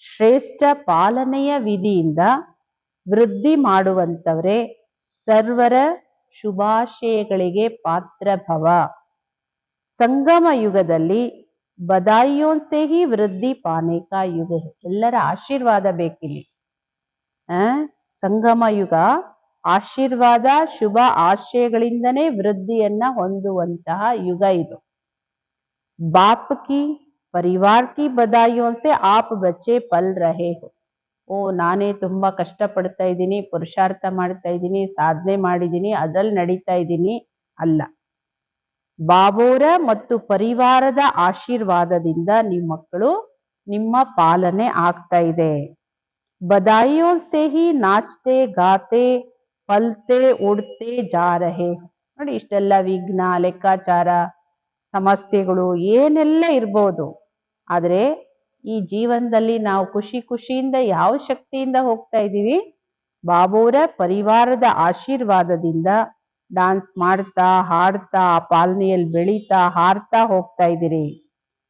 ಶ್ರೇಷ್ಠ ಪಾಲನೆಯ ವಿಧಿಯಿಂದ ವೃದ್ಧಿ ಮಾಡುವಂತವರೇ ಸರ್ವರ ಶುಭಾಶಯಗಳಿಗೆ ಪಾತ್ರ ಭವ. ಸಂಗಮ ಯುಗದಲ್ಲಿ ಬದಾಯಿಯೋನ್ ಸೆ ಹಿ ವೃದ್ಧಿ ಪಾನೆ ಕಾ ಯುಗ. ಎಲ್ಲರ ಆಶೀರ್ವಾದ ಬೇಕಿಲ್ಲಿ. ಸಂಗಮ ಯುಗ ಆಶೀರ್ವಾದ ಶುಭ ಆಶಯಗಳಿಂದನೇ ವೃದ್ಧಿಯನ್ನ ಹೊಂದುವಂತಹ ಯುಗ ಇದು. ಬಾಪ್ ಕಿ ಪರಿವಾರ್ ಕಿ ಬದಾಯಿಯೋನ್ ಸೆ ಆಪ್ ಬಚ್ಚೆ ಪಲ್ ರಹೆ ಹೋ. ನಾನೇ ತುಂಬಾ ಕಷ್ಟ ಪಡ್ತಾ ಇದ್ದೀನಿ, ಪುರುಷಾರ್ಥ ಮಾಡ್ತಾ ಇದ್ದೀನಿ, ಸಾಧನೆ ಮಾಡಿದ್ದೀನಿ, ಅದ್ರಲ್ಲಿ ನಡೀತಾ ಇದ್ದೀನಿ ಅಲ್ಲ. ಬಾಬೋರ ಮತ್ತು ಪರಿವಾರದ ಆಶೀರ್ವಾದದಿಂದ ನಿಮ್ಮ ಮಕ್ಕಳು ನಿಮ್ಮ ಪಾಲನೆ ಆಗ್ತಾ ಇದೆ. ಬದಾಯಿಯೋನ್ ಸೆ ಹಿ ನಾಚ್ತೆ ಗಾತೆ ಫಲ್ತೆ ಉಡ್ತೆ ಜಾ ರಹೆ. ನೋಡಿ, ಇಷ್ಟೆಲ್ಲ ವಿಘ್ನ, ಲೆಕ್ಕಾಚಾರ, ಸಮಸ್ಯೆಗಳು ಏನೆಲ್ಲ ಇರ್ಬೋದು, ಆದ್ರೆ ಈ ಜೀವನದಲ್ಲಿ ನಾವು ಖುಷಿಯಿಂದ ಯಾವ ಶಕ್ತಿಯಿಂದ ಹೋಗ್ತಾ ಇದ್ದೀವಿ? ಬಾಬೋರ ಪರಿವಾರದ ಆಶೀರ್ವಾದದಿಂದ ಡಾನ್ಸ್ ಮಾಡ್ತಾ ಹಾಡ್ತಾ ಪಾಲನೆಯಲ್ಲಿ ಬೆಳೀತಾ ಹಾರ್ತಾ ಹೋಗ್ತಾ ಇದ್ದೀರಿ.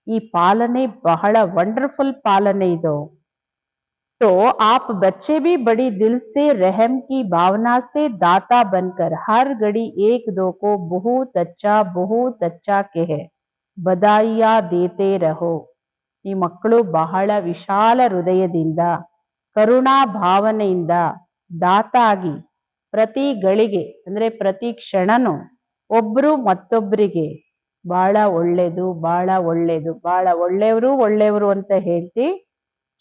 ಈ ಪಾಲನೆ ಬಹಳ ವಂಡರ್ಫುಲ್ ಪಾಲನೆ ಇದು. तो आप बच्चे भी बड़ी दिल से रहम की भावना से दाता बनकर हर घड़ी एक दो को बहुत अच्छा कहे बधाइया देते रहो. ಈ ಮಕ್ಕಳು ಬಹಳ ವಿಶಾಲ ಹೃದಯದಿಂದ ಕರುಣಾ ಭಾವನೆಯಿಂದ ದಾತಾಗಿ ಪ್ರತಿ ಗಳಿಗೆ ಅಂದ್ರೆ ಪ್ರತಿ ಕ್ಷಣನು ಒಬ್ರು ಮತ್ತೊಬ್ಬರಿಗೆ ಬಹಳ ಒಳ್ಳೇದು ಬಹಳ ಒಳ್ಳೇದು ಬಹಳ ಒಳ್ಳೆಯವರು ಅಂತ ಹೇಳ್ತಿ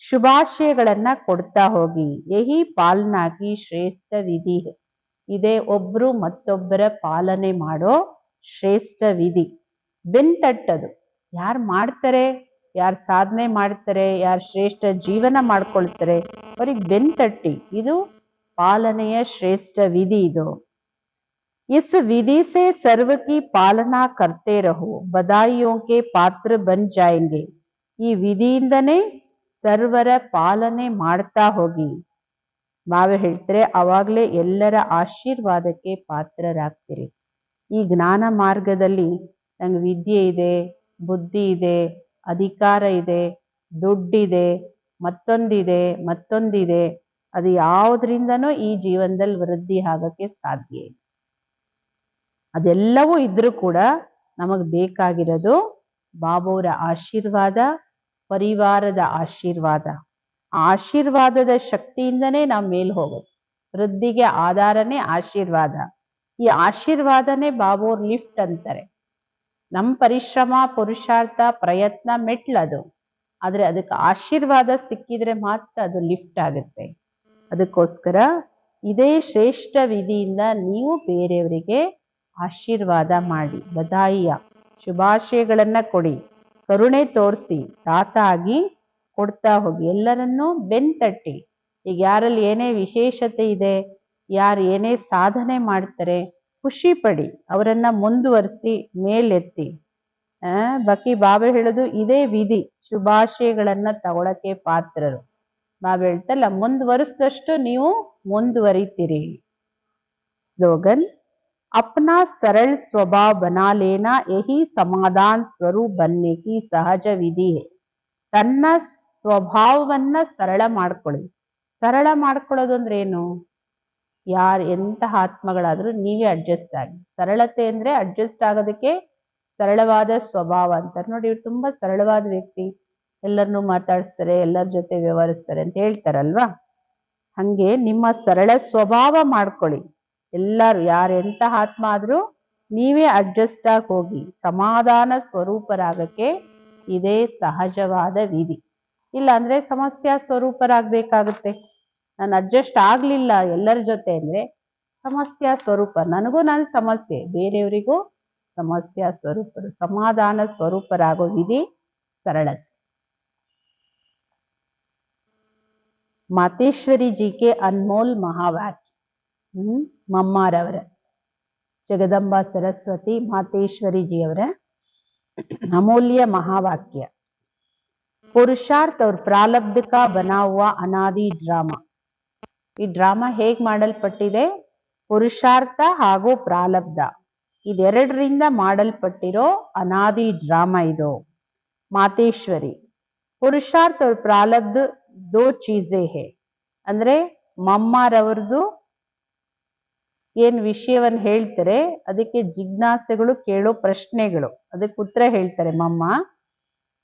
ಶುಭಾಶಯಗಳನ್ನ ಕೊಡ್ತಾ ಹೋಗಿ. ಯಹಿ ಪಾಲನಾಗಿ ಶ್ರೇಷ್ಠ ವಿಧಿ. ಇದೇ ಒಬ್ರು ಮತ್ತೊಬ್ಬರ ಪಾಲನೆ ಮಾಡೋ ಶ್ರೇಷ್ಠ ವಿಧಿ. ಬೆನ್ತಟ್ಟದು. ಯಾರು ಮಾಡ್ತಾರೆ, ಯಾರು ಸಾಧನೆ ಮಾಡ್ತಾರೆ, ಯಾರು ಶ್ರೇಷ್ಠ ಜೀವನ ಮಾಡ್ಕೊಳ್ತಾರೆ ಅವ್ರಿಗೆ ಬೆನ್ತಟ್ಟಿ. ಇದು ಪಾಲನೆಯ ಶ್ರೇಷ್ಠ ವಿಧಿ ಇದು. ಇಸ್ ವಿಧಿ ಸೆ ಸರ್ವ ಕಿ ಪಾಲನಾ ಕರ್ತೆ ರಹೋ ಬಧಾಯಿಯೋಂ ಕೆ ಪಾತ್ರ ಬನ್ ಜಾಯೆಂಗೆ. ಈ ವಿಧಿಯಿಂದನೇ ಸರ್ವರ ಪಾಲನೆ ಮಾಡ್ತಾ ಹೋಗಿ. ಬಾವೆ ಹೇಳ್ತಾರೆ ಅವಾಗ್ಲೇ ಎಲ್ಲರ ಆಶೀರ್ವಾದಕ್ಕೆ ಪಾತ್ರರಾಗ್ತೀರಿ. ಈ ಜ್ಞಾನ ಮಾರ್ಗದಲ್ಲಿ ನಂಗೆ ವಿದ್ಯೆ ಇದೆ, ಬುದ್ಧಿ ಇದೆ, ಅಧಿಕಾರ ಇದೆ, ದುಡ್ಡಿದೆ, ಮತ್ತೊಂದಿದೆ, ಅದು ಯಾವುದರಿಂದನೂ ಈ ಜೀವನದಲ್ಲಿ ವೃದ್ಧಿ ಆಗಕ್ಕೆ ಸಾಧ್ಯ ಇಲ್ಲ. ಅದೆಲ್ಲವೂ ಇದ್ರೂ ಕೂಡ ನಮಗ್ ಬೇಕಾಗಿರೋದು ಬಾಬೋರ ಆಶೀರ್ವಾದ, ಪರಿವಾರದ ಆಶೀರ್ವಾದ. ಆಶೀರ್ವಾದದ ಶಕ್ತಿಯಿಂದನೇ ನಾವು ಮೇಲ್ ಹೋಗೋದು. ವೃದ್ಧಿಗೆ ಆಧಾರನೇ ಆಶೀರ್ವಾದ. ಈ ಆಶೀರ್ವಾದನೇ ಬಾಬೋರ್ ಲಿಫ್ಟ್ ಅಂತಾರೆ. ನಮ್ಮ ಪರಿಶ್ರಮ, ಪುರುಷಾರ್ಥ, ಪ್ರಯತ್ನ ಮೆಟ್ಲದು. ಆದ್ರೆ ಅದಕ್ಕೆ ಆಶೀರ್ವಾದ ಸಿಕ್ಕಿದ್ರೆ ಮಾತ್ರ ಅದು ಲಿಫ್ಟ್ ಆಗುತ್ತೆ. ಅದಕ್ಕೋಸ್ಕರ ಇದೇ ಶ್ರೇಷ್ಠ ವಿಧಿಯಿಂದ ನೀವು ಬೇರೆಯವರಿಗೆ ಆಶೀರ್ವಾದ ಮಾಡಿ, ಬಧಾಯಿಯ ಶುಭಾಶಯಗಳನ್ನ ಕೊಡಿ. ಕರುಣೆ ತೋರಿಸಿ ದಾತ ಆಗಿ ಕೊಡ್ತಾ ಹೋಗಿ. ಎಲ್ಲರನ್ನೂ ಬೆನ್ತಟ್ಟಿ. ಈಗ ಯಾರಲ್ಲಿ ಏನೇ ವಿಶೇಷತೆ ಇದೆ, ಯಾರು ಏನೇ ಸಾಧನೆ ಮಾಡ್ತಾರೆ, ಖುಷಿ ಪಡಿ, ಅವರನ್ನ ಮುಂದುವರಿಸಿ ಮೇಲೆತ್ತಿ. ಬಾಕಿ ಬಾಬಾ ಹೇಳೋದು ಇದೇ ವಿಧಿ. ಶುಭಾಶಯಗಳನ್ನ ತಗೊಳಕ್ಕೆ ಪಾತ್ರರು. ಬಾಬಾ ಹೇಳ್ತಲ್ಲ, ಮುಂದುವರಿಸಿದಷ್ಟು ನೀವು ಮುಂದುವರಿತೀರಿ. ಸ್ಲೋಗನ್, अपना सरल स्वभाव बना लेना यही समाधान स्वरूप बनने की ಸಹಜ ವಿಧಿ है. ತನ್ನ ಸ್ವಭಾವವನ್ನ ಸರಳ ಮಾಡ್ಕೊಳ್ಳಿ. ಸರಳ ಮಾಡ್ಕೊಳ್ಳೋದು ಅಂದ್ರೆ ಏನು? ಎಂತಹ ಆತ್ಮಗಳಾದ್ರೂ ನೀವೇ ಅಡ್ಜಸ್ಟ್ ಆಗಿ. ಸರಳತೆ ಅಂದ್ರೆ ಅಡ್ಜಸ್ಟ್ ಆಗೋದಕ್ಕೆ ಸರಳವಾದ ಸ್ವಭಾವ ಅಂತಾರೆ ನೋಡಿ. ಇವ್ರು ತುಂಬಾ ಸರಳವಾದ ವ್ಯಕ್ತಿ, ಎಲ್ಲರನ್ನೂ ಮಾತಾಡಿಸ್ತಾರೆ, ಎಲ್ಲರ ಜೊತೆ ವ್ಯವಹರಿಸ್ತಾರೆ ಅಂತ ಹೇಳ್ತಾರಲ್ವಾ. ಹಂಗೆ ನಿಮ್ಮ ಸರಳ ಸ್ವಭಾವ ಮಾಡ್ಕೊಳ್ಳಿ. ಎಲ್ಲರೂ ಎಂತಹ ಆತ್ಮ ಆದ್ರೂ ನೀವೇ ಅಡ್ಜಸ್ಟ್ ಆಗಿ ಹೋಗಿ ಸಮಾಧಾನ ಸ್ವರೂಪರಾಗಕ್ಕೆ ಇದೇ ಸಹಜವಾದ ವಿಧಿ. ಇಲ್ಲ ಅಂದ್ರೆ ಸಮಸ್ಯಾ ಸ್ವರೂಪರಾಗಬೇಕಾಗುತ್ತೆ. ನಾನು ಅಡ್ಜಸ್ಟ್ ಆಗ್ಲಿಲ್ಲ ಎಲ್ಲರ ಜೊತೆ ಅಂದ್ರೆ ಸಮಸ್ಯಾ ಸ್ವರೂಪ. ನನಗೂ ನನ್ನ ಸಮಸ್ಯೆ, ಬೇರೆಯವರಿಗೂ ಸಮಸ್ಯಾ ಸ್ವರೂಪರು. ಸಮಾಧಾನ ಸ್ವರೂಪರಾಗೋ ವಿಧಿ ಸರಳತೆ. ಮಾತೇಶ್ವರಿ ಜಿ ಕೆ ಅನ್ಮೋಲ್ ಮಹಾವಾಕ್ಯ. ಮಮ್ಮಾರವರ ಜಗದಂಬಾ ಸರಸ್ವತಿ ಮಾತೇಶ್ವರಿ ಜಿ ಅವರ ಅಮೂಲ್ಯ ಮಹಾವಾಕ್ಯ. ಪುರುಷಾರ್ಥ और ಪ್ರಾರಬ್ಧ का बना हुआ ಅನಾದಿ ಡ್ರಾಮಾ. ಈ ಡ್ರಾಮಾ ಹೇಗ್ ಮಾಡಲ್ಪಟ್ಟಿದೆ? ಪುರುಷಾರ್ಥ ಹಾಗೂ ಪ್ರಾರಬ್ಧ ಇದೆರಡರಿಂದ ಮಾಡಲ್ಪಟ್ಟಿರೋ ಅನಾದಿ ಡ್ರಾಮಾ ಇದು. ಮಾತೇಶ್ವರಿ, ಪುರುಷಾರ್ಥ और ಪ್ರಾರಬ್ಧ ದೋ ಚೀಜೆ ಹೇ. ಅಂದ್ರೆ ಮಮ್ಮಾರವ್ರದ್ದು ಏನ್ ವಿಷಯವನ್ನ ಹೇಳ್ತಾರೆ ಅದಕ್ಕೆ ಜಿಜ್ಞಾಸೆಗಳು, ಕೇಳೋ ಪ್ರಶ್ನೆಗಳು, ಅದಕ್ಕೆ ಉತ್ತರ ಹೇಳ್ತಾರೆ ಮಮ್ಮ.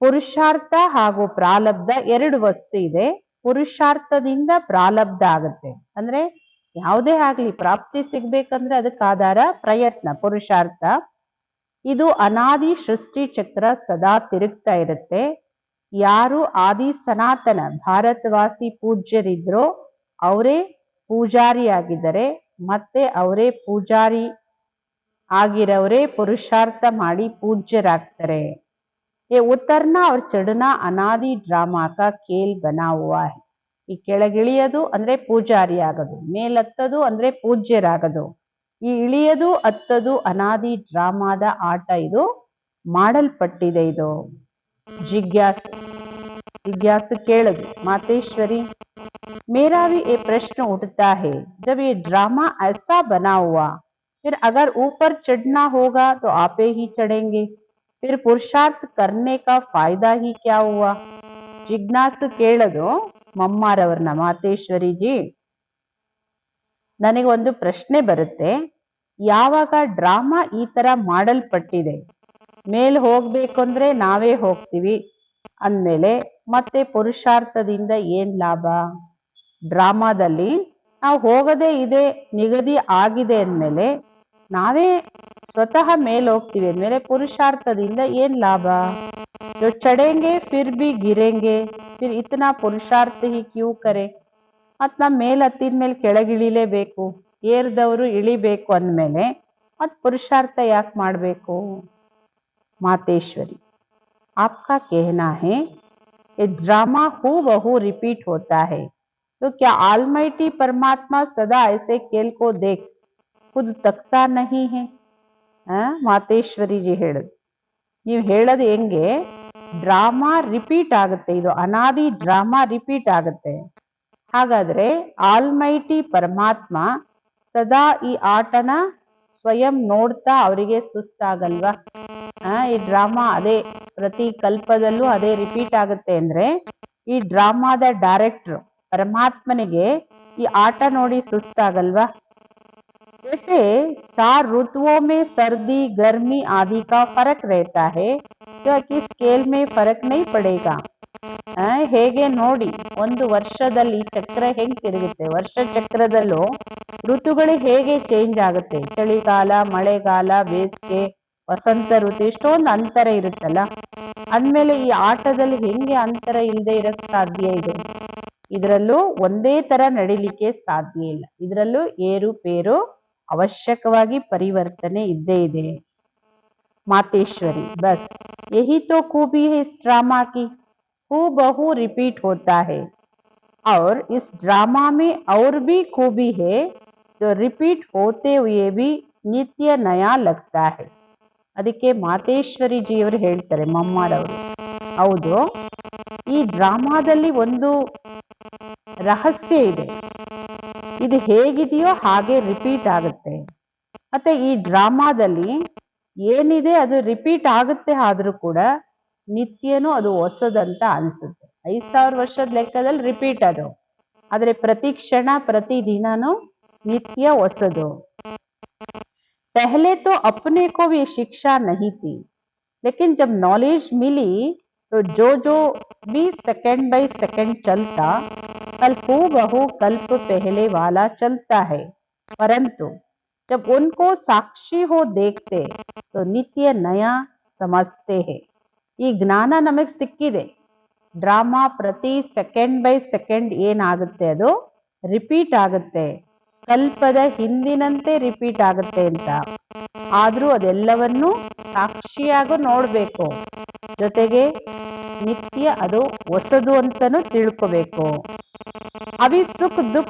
ಪುರುಷಾರ್ಥ ಹಾಗೂ ಪ್ರಾರಬ್ಧ ಎರಡು ವಸ್ತು ಇದೆ. ಪುರುಷಾರ್ಥದಿಂದ ಪ್ರಾರಬ್ಧ ಆಗತ್ತೆ. ಅಂದ್ರೆ ಯಾವುದೇ ಆಗ್ಲಿ ಪ್ರಾಪ್ತಿ ಸಿಗ್ಬೇಕಂದ್ರೆ ಅದಕ್ಕೆ ಆಧಾರ ಪ್ರಯತ್ನ, ಪುರುಷಾರ್ಥ. ಇದು ಅನಾದಿ ಸೃಷ್ಟಿ ಚಕ್ರ ಸದಾ ತಿರುಗ್ತಾ ಇರುತ್ತೆ. ಯಾರು ಆದಿ ಸನಾತನ ಭಾರತವಾಸಿ ಪೂಜ್ಯರಿದ್ರೋ ಅವರೇ ಪೂಜಾರಿ ಆಗಿದ್ದಾರೆ. ಮತ್ತೆ ಅವರೇ ಪೂಜಾರಿ ಆಗಿರವರೇ ಪುರುಷಾರ್ಥ ಮಾಡಿ ಪೂಜ್ಯರಾಗ್ತಾರೆ. ये उतरना और चढ़ना अनादि ड्रामा का खेल बना हुआ है. ಈ ಕೆಳಗಿಳಿಯೋದು ಅಂದ್ರೆ ಪೂಜಾರಿ ಆಗೋದು, ಮೇಲತ್ತದು ಅಂದ್ರೆ ಪೂಜ್ಯರಾಗೋದು. ಈ ಇಳಿಯೋದು ಹತ್ತದು ಅನಾದಿ ಡ್ರಾಮಾದ ಆಟ ಇದು ಮಾಡಲ್ಪಟ್ಟಿದೆ. ಇದು जिज्ञासु ಕೇಳೋದು. मातेश्वरी, मेरा भी ये प्रश्न उठता है, जब ये ड्रामा ऐसा बना हुआ, फिर अगर ऊपर चढ़ना होगा तो आपे ही चढ़ेंगे, फिर पुरुषार्थ करने का फायदा ही क्या हुआ? ಜಿಜ್ಞಾಸು ಕೇಳೋದು ಮಮ್ಮಾರವ್ರನ್ನ. ಮಾತೇಶ್ವರಿ ಜಿ, ನನಗೆ ಒಂದು ಪ್ರಶ್ನೆ ಬರುತ್ತೆ. ಯಾವಾಗ ಡ್ರಾಮಾ ಈ ತರ ಮಾಡಲ್ಪಟ್ಟಿದೆ, ಮೇಲ್ ಹೋಗ್ಬೇಕು ಅಂದ್ರೆ ನಾವೇ ಹೋಗ್ತೀವಿ ಅಂದ್ಮೇಲೆ ಮತ್ತೆ ಪುರುಷಾರ್ಥದಿಂದ ಏನ್ ಲಾಭ? ಡ್ರಾಮಾದಲ್ಲಿ ನಾವು ಹೋಗದೇ ಇದೆ, ನಿಗದಿ ಆಗಿದೆ ಅಂದ್ಮೇಲೆ ನಾವೇ ಸ್ವತಃ ಮೇಲ್ ಹೋಗ್ತೀವಿ ಅಂದ್ಮೇಲೆ ಪುರುಷಾರ್ಥದಿಂದ ಏನ್ ಲಾಭ? जो चढ़ेंगे फिर भी गिरेंगे, फिर इतना पुरुषार्थ ही क्यों करे? ಮತ್ ನಾ ಮೇಲ್ ಹತ್ತಿದ್ಮೇಲೆ ಕೆಳಗಿಳಿಲೇಬೇಕು, ಏರ್ದವರು ಇಳಿಬೇಕು ಅಂದ್ಮೇಲೆ ಮತ್ ಪುರುಷಾರ್ಥ ಯಾಕೆ ಮಾಡ್ಬೇಕು? ಮಾತೇಶ್ವರಿ, आपका कहना है ये ड्रामा हूबहू रिपीट होता है, तो क्या ऑलमाइटी परमात्मा सदा ऐसे खेल को देख खुद तकता नहीं है? ಮಾತೇಶ್ವರಿ ಜಿ ಹೇಳುದು, ನೀವು ಹೇಳೋದು ಹೆಂಗೆ? ಡ್ರಾಮಾ ರಿಪೀಟ್ ಆಗುತ್ತೆ, ಇದು ಅನಾದಿ ಡ್ರಾಮಾ ರಿಪೀಟ್ ಆಗುತ್ತೆ. ಹಾಗಾದ್ರೆ ಆಲ್ಮೈಟಿ ಪರಮಾತ್ಮ ಸದಾ ಈ ಆಟನ ಸ್ವಯಂ ನೋಡ್ತಾ ಅವರಿಗೆ ಸುಸ್ತಾಗಲ್ವಾ? ಈ ಡ್ರಾಮಾ ಅದೇ ಪ್ರತಿ ಕಲ್ಪದಲ್ಲೂ ಅದೇ ರಿಪೀಟ್ ಆಗುತ್ತೆ ಅಂದ್ರೆ ಈ ಡ್ರಾಮಾದ ಡೈರೆಕ್ಟರ್ ಪರಮಾತ್ಮನಿಗೆ ಈ ಆಟ ನೋಡಿ ಸುಸ್ತಾಗಲ್ವಾ? जैसे 4 ऋतुओं में सर्दी गर्मी आदि का फर्क रहता है, क्या किस स्केल में फर्क नहीं पड़ेगा? ಹೇಗೆ ನೋಡಿ, ಒಂದು ವರ್ಷದಲ್ಲಿ ಚಕ್ರ ಹೆಂಗ್ ತಿರುಗುತ್ತೆ, ವರ್ಷ ಚಕ್ರದಲ್ಲೂ ಋತುಗಳು ಹೇಗೆ ಚೇಂಜ್ ಆಗುತ್ತೆ, ಚಳಿಗಾಲ, ಮಳೆಗಾಲ, ಬೇಸಿಗೆ, ವಸಂತ ಋತು, ಇಷ್ಟೊಂದು ಅಂತರ ಇರುತ್ತಲ್ಲ. ಅಂದ್ಮೇಲೆ ಈ ಆಟದಲ್ಲಿ ಹೆಂಗೆ ಅಂತರ ಇಲ್ಲದೆ ಇರಕ್ ಸಾಧ್ಯ? ಇದರಲ್ಲೂ ಒಂದೇ ತರ ನಡಿಲಿಕ್ಕೆ ಸಾಧ್ಯ ಇಲ್ಲ. ಇದರಲ್ಲೂ ಏರುಪೇರು ಅವಶ್ಯಕವಾಗಿ ಪರಿವರ್ತನೆ ಇದ್ದೇ ಇದೆ. मातेश्वरी। बस यही तो खूबी है इस ड्रामा की, हूबहू रिपीट होता है। और इस ड्रामा में और भी खूबी है, जो रिपीट होते हुए भी ನಿತ್ಯ ನಯಾ ಲಗ್ತಾ ಹೈ. ಅದಕ್ಕೆ ಮಾತೇಶ್ವರಿ ಜಿಯವರು ಹೇಳ್ತಾರೆ, ಮಮ್ಮಾರವರು, ಹೌದು, ಈ ಡ್ರಾಮಾದಲ್ಲಿ ಒಂದು ರಹಸ್ಯ ಇದೆ, ಇದು ಹೇಗಿದೆಯೋ ಹಾಗೆ ರಿಪೀಟ್ ಆಗುತ್ತೆ. ಮತ್ತೆ ಈ ಡ್ರಾಮಾದಲ್ಲಿ ಏನಿದೆ ಅದು ರಿಪೀಟ್ ಆಗುತ್ತೆ, ಆದ್ರೂ ಕೂಡ ನಿತ್ಯನೂ ಅದು ಹೊಸದಂತ ಅನ್ಸುತ್ತೆ. 5000 ವರ್ಷದ ಲೆಕ್ಕದಲ್ಲಿ ರಿಪೀಟ್ ಅದು, ಆದ್ರೆ ಪ್ರತಿ ಕ್ಷಣ ಪ್ರತಿ ದಿನನೂ ನಿತ್ಯ ಹೊಸದು. पहले तो अपने को भी शिक्षा नहीं थी, लेकिन जब नॉलेज मिली तो जो जो भी सेकंड बाय सेकंड चलता, कल हूबहू कल्प पहले वाला चलता है, परंतु जब उनको साक्षी हो देखते तो नित्य नया समझते हैं. ಈ ಜ್ಞಾನ ನಮಗೆ ಸಿಕ್ಕಿದೆ. ಡ್ರಾಮಾ ಪ್ರತಿ ಸೆಕೆಂಡ್ ಬೈ ಸೆಕೆಂಡ್ ಏನಾಗುತ್ತೆ ಅದು ರಿಪೀಟ್ ಆಗುತ್ತೆ, ಕಲ್ಪದ ಹಿಂದಿನಂತೆ ರಿಪೀಟ್ ಆಗುತ್ತೆ ಅಂತ. ಆದ್ರೂ ಅದೆಲ್ಲವನ್ನು ಸಾಕ್ಷಿಯಾಗೂ ನೋಡ್ಬೇಕು, ಜೊತೆಗೆ ನಿತ್ಯ ಅದು ಹೊಸದು ಅಂತನೂ ತಿಳ್ಕೋಬೇಕು. अभी सुख दुख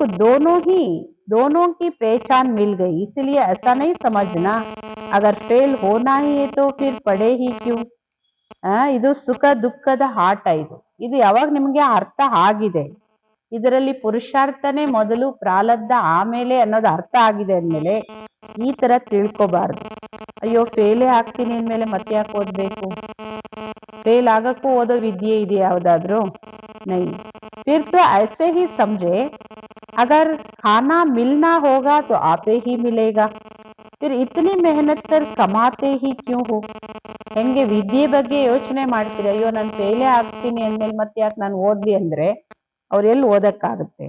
दोनों की पहचान मिल गई, इसलिए ऐसा नहीं समझना अगर फेल होना ही है तो फिर पढ़े ही क्यों. ಇದು ಸುಖ ದುಃಖದ ಆಟ. ಇದು ಯಾವಾಗ ನಿಮ್ಗೆ ಅರ್ಥ ಆಗಿದೆ, ಇದರಲ್ಲಿ ಪುರುಷಾರ್ಥನೇ ಮೊದಲು ಪ್ರಾರಬ್ಧ ಆಮೇಲೆ ಅನ್ನೋದು ಅರ್ಥ ಆಗಿದೆ ಅಂದ್ಮೇಲೆ ಈ ತರ ತಿಳ್ಕೊಬಾರ್ದು. ಅಯ್ಯೋ ಫೇಲೇ ಆಗ್ತೀನಿ ಅಂದ್ಮೇಲೆ ಮತ್ತೆ ಯಾಕೆ ಓದ್ಬೇಕು, ಫೇಲ್ ಆಗಕ್ಕೂ ಓದೋ ವಿದ್ಯೆ ಇದೆ ಯಾವ್ದಾದ್ರು? ನೈ. फिर तो ऐसे ही समझे अगर खाना मिलना होगा तो आपे ही मिलेगा, फिर इतनी मेहनत कर कमाते ही क्यों हो. ಹೆಂಗೆ ವಿದ್ಯೆ ಬಗ್ಗೆ ಯೋಚನೆ ಮಾಡ್ತೀರಿ, ಅಯ್ಯೋ ನಾನು ಫೇಲೇ ಆಗ್ತೀನಿ ಅಂದ್ಮೇಲೆ ಮತ್ತೆ ಯಾಕೆ ನಾನು ಓದ್ಲಿ ಅಂದ್ರೆ ಅವ್ರೆಲ್ಲಿ ಓದಕ್ಕಾಗುತ್ತೆ.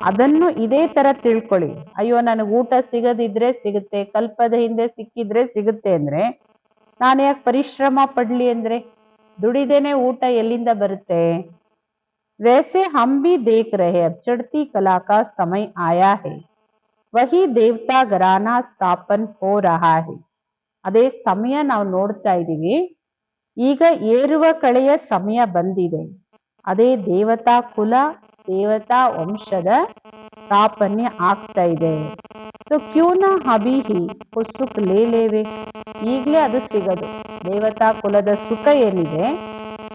ಅದನ್ನು ಇದೇ ತರ ತಿಳ್ಕೊಳ್ಳಿ. ಅಯ್ಯೋ ನನಗೆ ಊಟ ಸಿಗದಿದ್ರೆ ಸಿಗುತ್ತೆ, ಕಲ್ಪದ ಹಿಂದೆ ಸಿಕ್ಕಿದ್ರೆ ಸಿಗುತ್ತೆ ಅಂದ್ರೆ ನಾನು ಯಾಕೆ ಪರಿಶ್ರಮ ಪಡ್ಲಿ ಅಂದ್ರೆ, ದುಡಿದೇನೆ ಊಟ ಎಲ್ಲಿಂದ ಬರುತ್ತೆ. वैसे हम भी देख रहे, अब चढ़ती कला का समय आया है, वही देवता घराना स्थापन हो रहा है. ಅದೇ ಸಮಯ ನಾವು ನೋಡ್ತಾ ಇದ್ದೀವಿ, ಈಗ ಏರುವ ಕಳೆಯ ಸಮಯ ಬಂದಿದೆ. ಅದೇ ದೇವತಾ ಕುಲ, ದೇವತಾ ವಂಶದ ಸ್ಥಾಪನೆ ಆಗ್ತಾ ಇದೆ. तो क्यों ना अभी ही वो सुख ले लेवे, ಈಗಲೇ ಅದು ಸಿಗದು. ದೇವತಾ ಕುಲದ ಸುಖ ಏನಿದೆ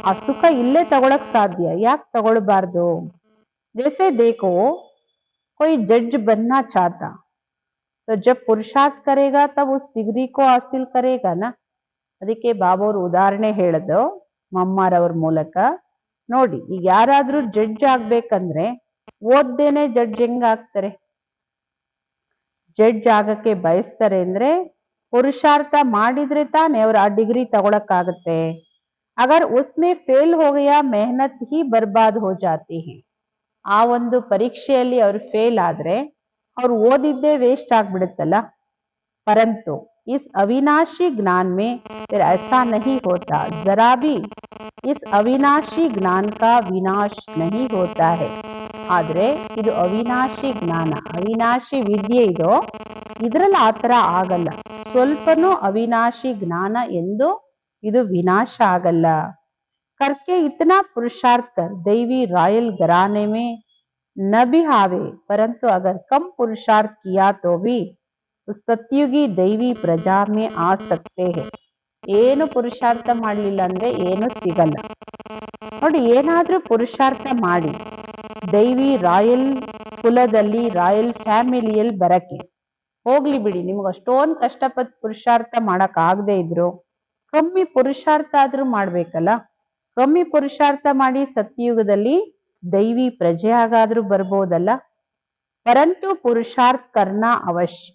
ಆ ಸುಖ ಇಲ್ಲೇ ತಗೊಳಕ್ ಸಾಧ್ಯ, ಯಾಕೆ ತಗೊಳ್ಬಾರ್ದು. जैसे देखो कोई जज बनना चाहता तो जब पुरुषार्थ करेगा तब उस डिग्री को हासिल करेगा ना. ಅದಕ್ಕೆ ಬಾಬಾವ್ರು ಉದಾಹರಣೆ ಹೇಳೋದು ಮಮ್ಮಾರವ್ರ ಮೂಲಕ. ನೋಡಿ, ಈಗ ಯಾರಾದ್ರೂ ಜಡ್ಜ್ ಆಗ್ಬೇಕಂದ್ರೆ ಓದ್ದೇನೆ ಜಡ್ಜ್ ಹೆಂಗ್ ಆಗ್ತಾರೆ? ಜಡ್ಜ್ ಆಗಕ್ಕೆ ಬಯಸ್ತಾರೆ ಅಂದ್ರೆ ಪುರುಷಾರ್ಥ ಮಾಡಿದ್ರೆ ತಾನೇ ಅವ್ರು ಆ ಡಿಗ್ರಿ ತಗೊಳಕ್ಕಾಗತ್ತೆ. अगर उसमें फेल हो गया मेहनत ही बर्बाद हो जाती है. ಆ ಒಂದು ಪರೀಕ್ಷೆಯಲ್ಲಿ ಅವ್ರು ಫೇಲ್ ಆದ್ರೆ ಅವ್ರು ಓದಿದ್ದೇ ವೇಸ್ಟ್ ಆಗ್ಬಿಡುತ್ತಲ್ಲ. परंतु इस अविनाशी ज्ञान में फिर ऐसा नहीं होता, जरा भी इस अविनाशी ज्ञान का विनाश नहीं होता है. ಆದ್ರೆ ಇದು ಅವಿನಾಶಿ ಜ್ಞಾನ, ಅವಿನಾಶಿ ವಿದ್ಯೆ ಇದು, ಇದ್ರಲ್ಲಿ ಆತರ ಆಗಲ್ಲ. ಸ್ವಲ್ಪನೂ ಅವಿನಾಶಿ ಜ್ಞಾನ ಎಂದು ಇದು ವಿನಾಶ ಆಗಲ್ಲ. करके इतना पुरुषार्थ कर दैवी रॉयल घराने में न भी आवे, परंतु अगर कम पुरुषार्थ किया तो भी सत्युगी दैवी प्रजा में आ सकते हैं. ಏನು ಪುರುಷಾರ್ಥ ಮಾಡಲಿಲ್ಲ ಅಂದ್ರೆ ಏನು ಸಿಗಲ್ಲ. ನೋಡಿ, ಏನಾದ್ರೂ ಪುರುಷಾರ್ಥ ಮಾಡಿ ದೈವಿ ರಾಯಲ್ ಕುಲದಲ್ಲಿ ರಾಯಲ್ ಫ್ಯಾಮಿಲಿಯಲ್ಲಿ ಬರಕ್ಕೆ ಹೋಗ್ಲಿ ಬಿಡಿ, ನಿಮ್ಗೆ ಅಷ್ಟೊಂದು ಕಷ್ಟಪಟ್ಟು ಪುರುಷಾರ್ಥ ಮಾಡಕ್ ಆಗದೆ ಇದ್ರು ಕಮ್ಮಿ ಪುರುಷಾರ್ಥ ಆದ್ರೂ ಮಾಡ್ಬೇಕಲ್ಲ. ಕಮ್ಮಿ ಪುರುಷಾರ್ಥ ಮಾಡಿ ಸತ್ಯಯುಗದಲ್ಲಿ ದೈವಿ ಪ್ರಜೆ ಆಗಾದ್ರೂ ಬರ್ಬೋದಲ್ಲ. परंतु पुरुषार्थ करना अवश्य,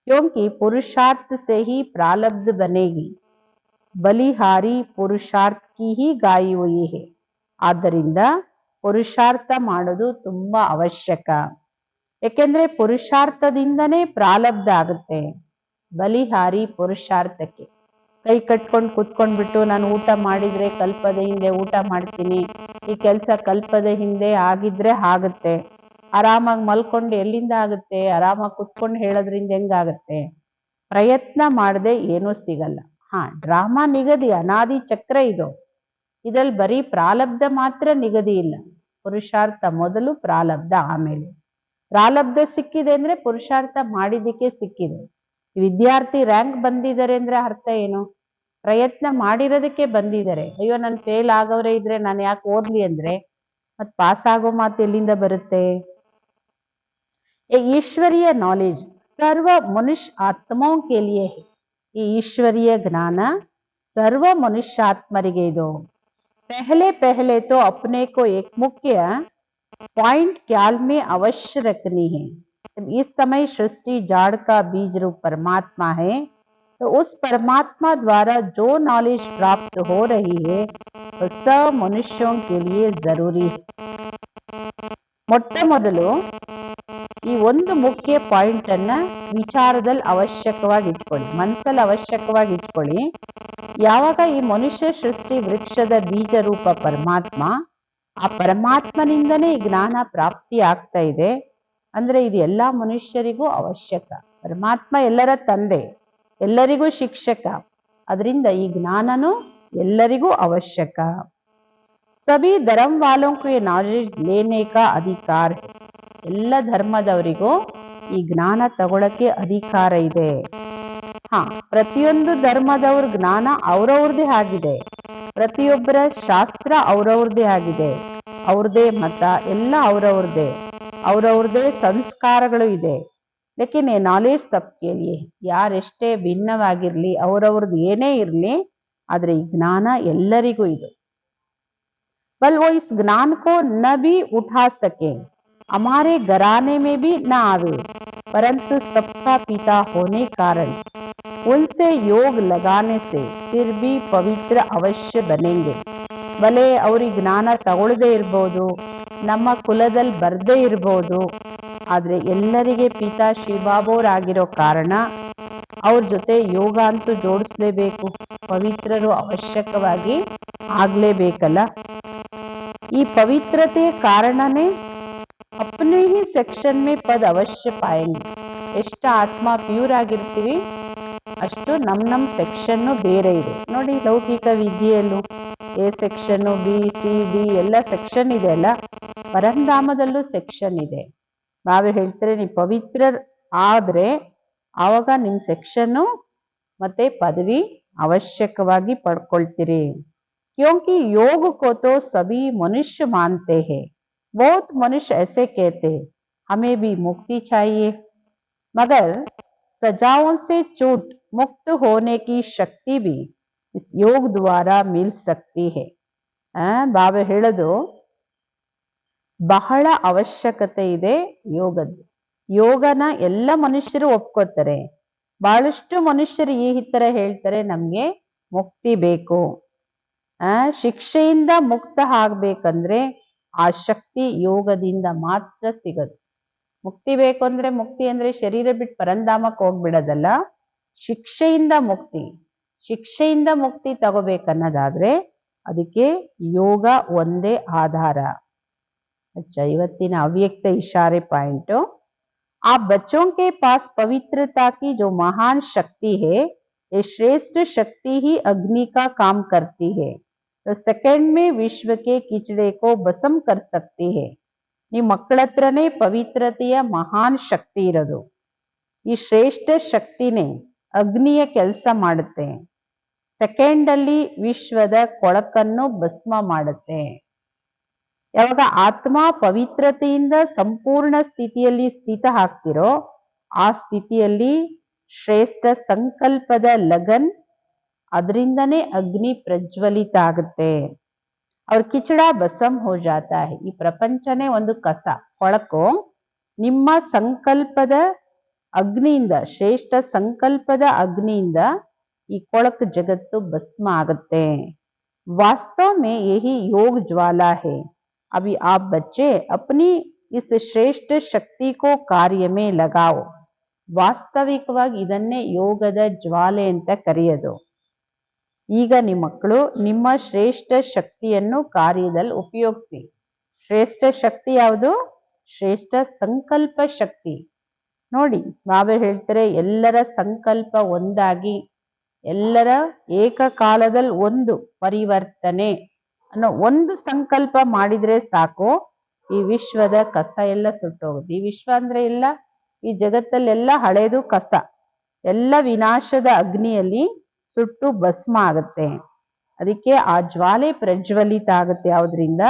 क्योंकि पुरुषार्थ से ही प्रारब्ध बनेगी. बलिहारी पुरुषार्थ की ही गाई हुई है. ಆದ್ದರಿಂದ ಪುರುಷಾರ್ಥ ಮಾಡೋದು ತುಂಬಾ ಅವಶ್ಯಕ. ಯಾಕೆಂದ್ರೆ ಪುರುಷಾರ್ಥದಿಂದನೇ ಪ್ರಾರಬ್ಧ ಆಗುತ್ತೆ. ಬಲಿಹಾರಿ ಪುರುಷಾರ್ಥಕ್ಕೆ ಕೈ ಕಟ್ಕೊಂಡು ಕುತ್ಕೊಂಡ್ಬಿಟ್ಟು ನಾನು ಊಟ ಮಾಡಿದ್ರೆ ಕಲ್ಪದ ಹಿಂದೆ ಊಟ ಮಾಡ್ತೀನಿ, ಈ ಕೆಲಸ ಕಲ್ಪದ ಹಿಂದೆ ಆಗಿದ್ರೆ ಆಗುತ್ತೆ, ಆರಾಮಾಗಿ ಮಲ್ಕೊಂಡು ಎಲ್ಲಿಂದ ಆಗುತ್ತೆ, ಆರಾಮಾಗಿ ಕುತ್ಕೊಂಡು ಹೇಳೋದ್ರಿಂದ ಹೆಂಗಾಗುತ್ತೆ, ಪ್ರಯತ್ನ ಮಾಡದೆ ಏನೂ ಸಿಗಲ್ಲ. ಡ್ರಾಮಾ ನಿಗದಿ ಅನಾದಿ ಚಕ್ರ ಇದು. ಇದ್ರಲ್ಲಿ ಬರೀ ಪ್ರಾರಬ್ಧ ಮಾತ್ರ ನಿಗದಿ ಇಲ್ಲ. ಪುರುಷಾರ್ಥ ಮೊದಲು, ಪ್ರಾರಬ್ಧ ಆಮೇಲೆ. ಪ್ರಾರಬ್ಧ ಸಿಕ್ಕಿದೆ ಅಂದ್ರೆ ಪುರುಷಾರ್ಥ ಮಾಡಿದ್ದಕ್ಕೆ ಸಿಕ್ಕಿದೆ. ವಿದ್ಯಾರ್ಥಿ ರ್ಯಾಂಕ್ ಬಂದಿದ್ದಾರೆ ಅಂದ್ರೆ ಅರ್ಥ ಏನು? ಪ್ರಯತ್ನ ಮಾಡಿರೋದಕ್ಕೆ ಬಂದಿದ್ದಾರೆ. ಅಯ್ಯೋ ನಾನು ಫೇಲ್ ಆಗೋರೇ ಇದ್ರೆ ನಾನು ಯಾಕೆ ಓದ್ಲಿ ಅಂದ್ರೆ ಮತ್ ಪಾಸ್ ಆಗೋ ಮಾತು ಎಲ್ಲಿಂದ ಬರುತ್ತೆ? ईश्वरीय नॉलेज सर्व मनुष्य आत्माओं के लिए है. ಈ ಈಶ್ವರೀಯ ಜ್ಞಾನ ಸರ್ವ ಮನುಷ್ಯಾತ್ಮರಿಗೆ ಇದು. पहले पहले तो अपने को एक मुख्य पॉइंट ख्याल में अवश्य रखनी है. इस समय सृष्टि जाड़ का बीज रूप परमात्मा है, तो उस परमात्मा द्वारा जो नॉलेज प्राप्त हो रही है वो सब मनुष्यों के लिए जरूरी है. ಮೊಟ್ಟ ಮೊದಲು ಈ ಒಂದು ಮುಖ್ಯ ಪಾಯಿಂಟ್ ಅನ್ನ ವಿಚಾರದಲ್ಲಿ ಅವಶ್ಯಕವಾಗಿ ಇಟ್ಕೊಳ್ಳಿ, ಮನಸ್ಸಲ್ಲಿ ಅವಶ್ಯಕವಾಗಿ ಇಟ್ಕೊಳ್ಳಿ. ಯಾವಾಗ ಈ ಮನುಷ್ಯ ಸೃಷ್ಟಿ ವೃಕ್ಷದ ಬೀಜ ರೂಪ ಪರಮಾತ್ಮ, ಆ ಪರಮಾತ್ಮನಿಂದನೇ ಈ ಜ್ಞಾನ ಪ್ರಾಪ್ತಿ ಆಗ್ತಾ ಇದೆ ಅಂದ್ರೆ ಇದು ಎಲ್ಲಾ ಮನುಷ್ಯರಿಗೂ ಅವಶ್ಯಕ. ಪರಮಾತ್ಮ ಎಲ್ಲರ ತಂದೆ, ಎಲ್ಲರಿಗೂ ಶಿಕ್ಷಕ, ಅದರಿಂದ ಈ ಜ್ಞಾನನು ಎಲ್ಲರಿಗೂ ಅವಶ್ಯಕ. सभी धर्म वालों को ये नॉलेज लेने का अधिकार है. ಎಲ್ಲ ಧರ್ಮದವರಿಗೂ ಈ ಜ್ಞಾನ ತಗೊಳಕ್ಕೆ ಅಧಿಕಾರ ಇದೆ. ಪ್ರತಿಯೊಂದು ಧರ್ಮದವ್ರ ಜ್ಞಾನ ಅವ್ರವ್ರದೇ ಆಗಿದೆ, ಪ್ರತಿಯೊಬ್ಬರ ಶಾಸ್ತ್ರ ಅವ್ರವ್ರದೇ ಆಗಿದೆ, ಅವ್ರದೇ ಮತ ಎಲ್ಲ ಅವ್ರವ್ರದೇ ಸಂಸ್ಕಾರಗಳು ಇದೆ. ಲೇಕಿನ್ ನಾಲೆಜ್ ಸಬ್ಕೆ ಲಿಯೆ, ಯಾರೆಷ್ಟೇ ಭಿನ್ನವಾಗಿರ್ಲಿ, ಅವ್ರವ್ರದ್ದು ಏನೇ ಇರ್ಲಿ, ಆದ್ರೆ ಈ ಜ್ಞಾನ ಎಲ್ಲರಿಗೂ ಇದು. बल वो इस ज्ञान को न भी उठा सके, हमारे घराने में भी न आवे, परंतु सबका पिता होने कारण उनसे योग लगाने से फिर भी पवित्र अवश्य बनेंगे. भले ಅವ್ರಿಗೆ ಜ್ಞಾನ ತಗೊಳ್ಳದೆ ಇರ್ಬೋದು, ನಮ್ಮ ಕುಲದಲ್ಲಿ ಬರ್ದೇ ಇರ್ಬೋದು, ಆದ್ರೆ ಎಲ್ಲರಿಗೆ ಪಿತಾ ಶಿವಬಾಬೋರಾಗಿರೋ ಕಾರಣ ಅವ್ರ ಜೊತೆ ಯೋಗ ಅಂತೂ ಜೋಡಿಸ್ಲೇಬೇಕು, ಪವಿತ್ರರು ಅವಶ್ಯಕವಾಗಿ ಆಗ್ಲೇಬೇಕಲ್ಲ. ಈ ಪವಿತ್ರತೆ ಕಾರಣನೇ अपने ही सेक्शन में पद अवश्य पाएंगे. ಎಷ್ಟು ಆತ್ಮ ಪ್ಯೂರ್ ಆಗಿರ್ತೀವಿ ಅಷ್ಟು ನಮ್ ಸೆಕ್ಷನ್ ಬೇರೆ ಇದೆ ನೋಡಿ. ಲೌಕಿಕ ವಿದ್ಯೆಯಲ್ಲೂ A section, B, C, D ಎಲ್ಲ ಸೆಕ್ಷನ್ ಇದೆ ಅಲ್ಲ, ಪರಂಧಾಮದಲ್ಲೂ ಸೆಕ್ಷನ್ ಇದೆ. ನಾವೇ ಹೇಳ್ತಾರೆ ನೀವು ಪವಿತ್ರ ಆದ್ರೆ ಆವಾಗ ನಿಮ್ ಸೆಕ್ಷನ್ನು ಮತ್ತೆ ಪದವಿ ಅವಶ್ಯಕವಾಗಿ ಪಡ್ಕೊಳ್ತೀರಿ. क्योंकि योग को तो सभी मनुष्य मानते हैं, बहुत मनुष्य ऐसे कहते हैं हमें भी मुक्ति चाहिए, मगर सजाओं से छूट मुक्त होने की शक्ति भी इस योग द्वारा मिल सकती है. ಬಾಬಾ ಹೇಳೋದು ಬಹಳ ಅವಶ್ಯಕತೆ ಇದೆ ಯೋಗದ್ದು. ಯೋಗನ ಎಲ್ಲ ಮನುಷ್ಯರು ಒಪ್ಕೋತಾರೆ. ಬಹಳಷ್ಟು ಮನುಷ್ಯರು ಈ ತರ ಹೇಳ್ತಾರೆ, ನಮ್ಗೆ ಮುಕ್ತಿ ಬೇಕು, ಶಿಕ್ಷೆಯಿಂದ ಮುಕ್ತ ಆಗ್ಬೇಕಂದ್ರೆ ಆ ಶಕ್ತಿ ಯೋಗದಿಂದ ಮಾತ್ರ ಸಿಗದು. ಮುಕ್ತಿ ಬೇಕು ಅಂದ್ರೆ, ಮುಕ್ತಿ ಅಂದ್ರೆ ಶರೀರ ಬಿಟ್ಟು ಪರಂಧಾಮಕ್ಕೆ ಹೋಗ್ಬಿಡೋದಲ್ಲ, ಶಿಕ್ಷೆಯಿಂದ ಮುಕ್ತಿ ತಗೋಬೇಕನ್ನೋದಾದ್ರೆ ಅದಕ್ಕೆ ಯೋಗ ಒಂದೇ ಆಧಾರ. ಇವತ್ತಿನ ಅವ್ಯಕ್ತ ಇಶಾರೆ ಪಾಯಿಂಟ್, ಆ बच्चों के पास पवित्रता की जो महान शक्ति है, ये श्रेष्ठ शक्ति ही अग्नि का काम करती है, तो सेकंड में विश्व के कीचड़े को भस्म कर सकती है. ನಿಮ್ಮ ಮಕ್ಕಳ ಹತ್ರನೇ ಪವಿತ್ರತೆಯ ಮಹಾನ್ ಶಕ್ತಿ ಇರೋದು. ಈ ಶ್ರೇಷ್ಠ ಶಕ್ತಿನೇ ಅಗ್ನಿಯ ಕೆಲಸ ಮಾಡುತ್ತೆ, ಸೆಕೆಂಡ್ ಅಲ್ಲಿ ವಿಶ್ವದ ಕೊಳಕನ್ನು ಭಸ್ಮ ಮಾಡುತ್ತೆ. ಯಾವಾಗ ಆತ್ಮ ಪವಿತ್ರತೆಯಿಂದ ಸಂಪೂರ್ಣ ಸ್ಥಿತಿಯಲ್ಲಿ ಸ್ಥಿತ ಆಗ್ತಿರೋ ಆ ಸ್ಥಿತಿಯಲ್ಲಿ ಶ್ರೇಷ್ಠ ಸಂಕಲ್ಪದ ಲಗನ್, ಅದರಿಂದನೇ ಅಗ್ನಿ ಪ್ರಜ್ವಲಿತ ಆಗುತ್ತೆ. ಅವ್ರ ಕಿಚಡ ಬಸಂ ಹೋ ಜಾತಾ ಹೈ. ಈ ಪ್ರಪಂಚನೇ ಒಂದು ಕಸ, ಕೊಳಕು. ನಿಮ್ಮ ಸಂಕಲ್ಪದ ಅಗ್ನಿಯಿಂದ, ಶ್ರೇಷ್ಠ ಸಂಕಲ್ಪದ ಅಗ್ನಿಯಿಂದ ಈ ಕೊಳಕು ಜಗತ್ತು ಭಸ್ಮ ಆಗುತ್ತೆ. वास्तव में यही योग ज्वाला है. अभी आप बच्चे अपनी इस श्रेष्ठ शक्ति को कार्य में लगाओ. ವಾಸ್ತವಿಕವಾಗಿ ಇದನ್ನೇ ಯೋಗದ ಜ್ವಾಲೆ ಅಂತ ಕರೆಯೋದು. ಈಗ ನಿಮ್ಮ ಮಕ್ಕಳು ನಿಮ್ಮ ಶ್ರೇಷ್ಠ ಶಕ್ತಿಯನ್ನು ಕಾರ್ಯದಲ್ಲಿ ಉಪಯೋಗಿಸಿ. ಶ್ರೇಷ್ಠ ಶಕ್ತಿ ಯಾವುದು? ಶ್ರೇಷ್ಠ ಸಂಕಲ್ಪ ಶಕ್ತಿ. ನೋಡಿ ಬಾಬಾ ಹೇಳ್ತಾರೆ ಎಲ್ಲರ ಸಂಕಲ್ಪ ಒಂದಾಗಿ ಎಲ್ಲರ ಏಕಕಾಲದಲ್ಲಿ ಒಂದು ಪರಿವರ್ತನೆ ಅನ್ನೋ ಒಂದು ಸಂಕಲ್ಪ ಮಾಡಿದ್ರೆ ಸಾಕು, ಈ ವಿಶ್ವದ ಕಸ ಎಲ್ಲ ಸುಟ್ಟೋಗುತ್ತೆ. ಈ ವಿಶ್ವ ಅಂದ್ರೆ ಎಲ್ಲ, ಈ ಜಗತ್ತಲ್ಲೆಲ್ಲ ಹಳೇದು ಕಸ ಎಲ್ಲ ವಿನಾಶದ ಅಗ್ನಿಯಲ್ಲಿ ಸುಟ್ಟು ಭಸ್ಮ ಆಗುತ್ತೆ. ಅದಕ್ಕೆ ಆ ಜ್ವಾಲೆ ಪ್ರಜ್ವಲಿತ ಆಗುತ್ತೆ. ಯಾವುದ್ರಿಂದ?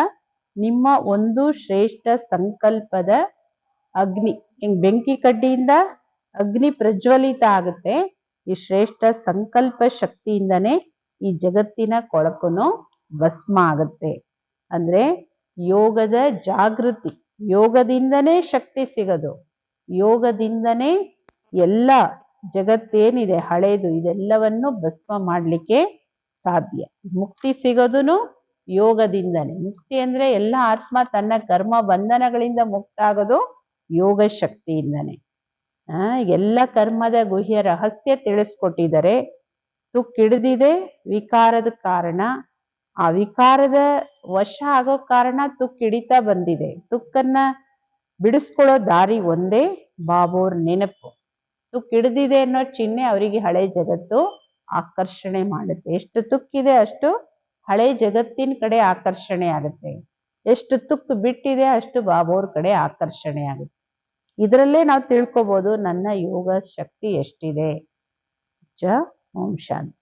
ನಿಮ್ಮ ಒಂದು ಶ್ರೇಷ್ಠ ಸಂಕಲ್ಪದ ಅಗ್ನಿ. ಹಿಂಗ್ ಬೆಂಕಿ ಕಡ್ಡಿಯಿಂದ ಅಗ್ನಿ ಪ್ರಜ್ವಲಿತ ಆಗುತ್ತೆ. ಈ ಶ್ರೇಷ್ಠ ಸಂಕಲ್ಪ ಶಕ್ತಿಯಿಂದನೇ ಈ ಜಗತ್ತಿನ ಕೊಳಕುನು ಭಸ್ಮ ಆಗುತ್ತೆ. ಅಂದ್ರೆ ಯೋಗದ ಜಾಗೃತಿ, ಯೋಗದಿಂದನೇ ಶಕ್ತಿ ಸಿಗೋದು, ಯೋಗದಿಂದನೇ ಎಲ್ಲ ಜಗತ್ತೇನಿದೆ ಹಳೇದು ಇದೆಲ್ಲವನ್ನು ಭಸ್ಮ ಮಾಡ್ಲಿಕ್ಕೆ ಸಾಧ್ಯ. ಮುಕ್ತಿ ಸಿಗೋದನು ಯೋಗದಿಂದನೇ. ಮುಕ್ತಿ ಅಂದ್ರೆ ಎಲ್ಲ ಆತ್ಮ ತನ್ನ ಕರ್ಮ ಬಂಧನಗಳಿಂದ ಮುಕ್ತ ಆಗೋದು ಯೋಗ ಶಕ್ತಿಯಿಂದನೇ. ಎಲ್ಲ ಕರ್ಮದ ಗುಹ್ಯ ರಹಸ್ಯ ತಿಳಿಸ್ಕೊಟ್ಟಿದ್ದಾರೆ. ತುಕ್ಕಿಡ್ದಿದೆ ವಿಕಾರದ ಕಾರಣ, ಆ ವಿಕಾರದ ವಶ ಆಗೋ ಕಾರಣ ತುಕ್ಕಿಡಿತಾ ಬಂದಿದೆ. ತುಕ್ಕನ್ನ ಬಿಡಿಸ್ಕೊಳ್ಳೋ ದಾರಿ ಒಂದೇ, ಬಾಬೋರ್ ನೆನಪು. ತುಕ್ಕಿಡ್ದಿದೆ ಅನ್ನೋ ಚಿಹ್ನೆ ಅವರಿಗೆ ಹಳೆ ಜಗತ್ತು ಆಕರ್ಷಣೆ ಮಾಡುತ್ತೆ. ಎಷ್ಟು ತುಕ್ಕಿದೆ ಅಷ್ಟು ಹಳೆ ಜಗತ್ತಿನ ಕಡೆ ಆಕರ್ಷಣೆ ಆಗುತ್ತೆ, ಎಷ್ಟು ತುಕ್ಕು ಬಿಟ್ಟಿದೆ ಅಷ್ಟು ಬಾಬೋರ್ ಕಡೆ ಆಕರ್ಷಣೆ ಆಗುತ್ತೆ. ಇದರಲ್ಲೇ ನಾವು ತಿಳ್ಕೊಬಹುದು ನನ್ನ ಯೋಗ ಶಕ್ತಿ ಎಷ್ಟಿದೆ. ಓಂ ಶಾಂತಿ.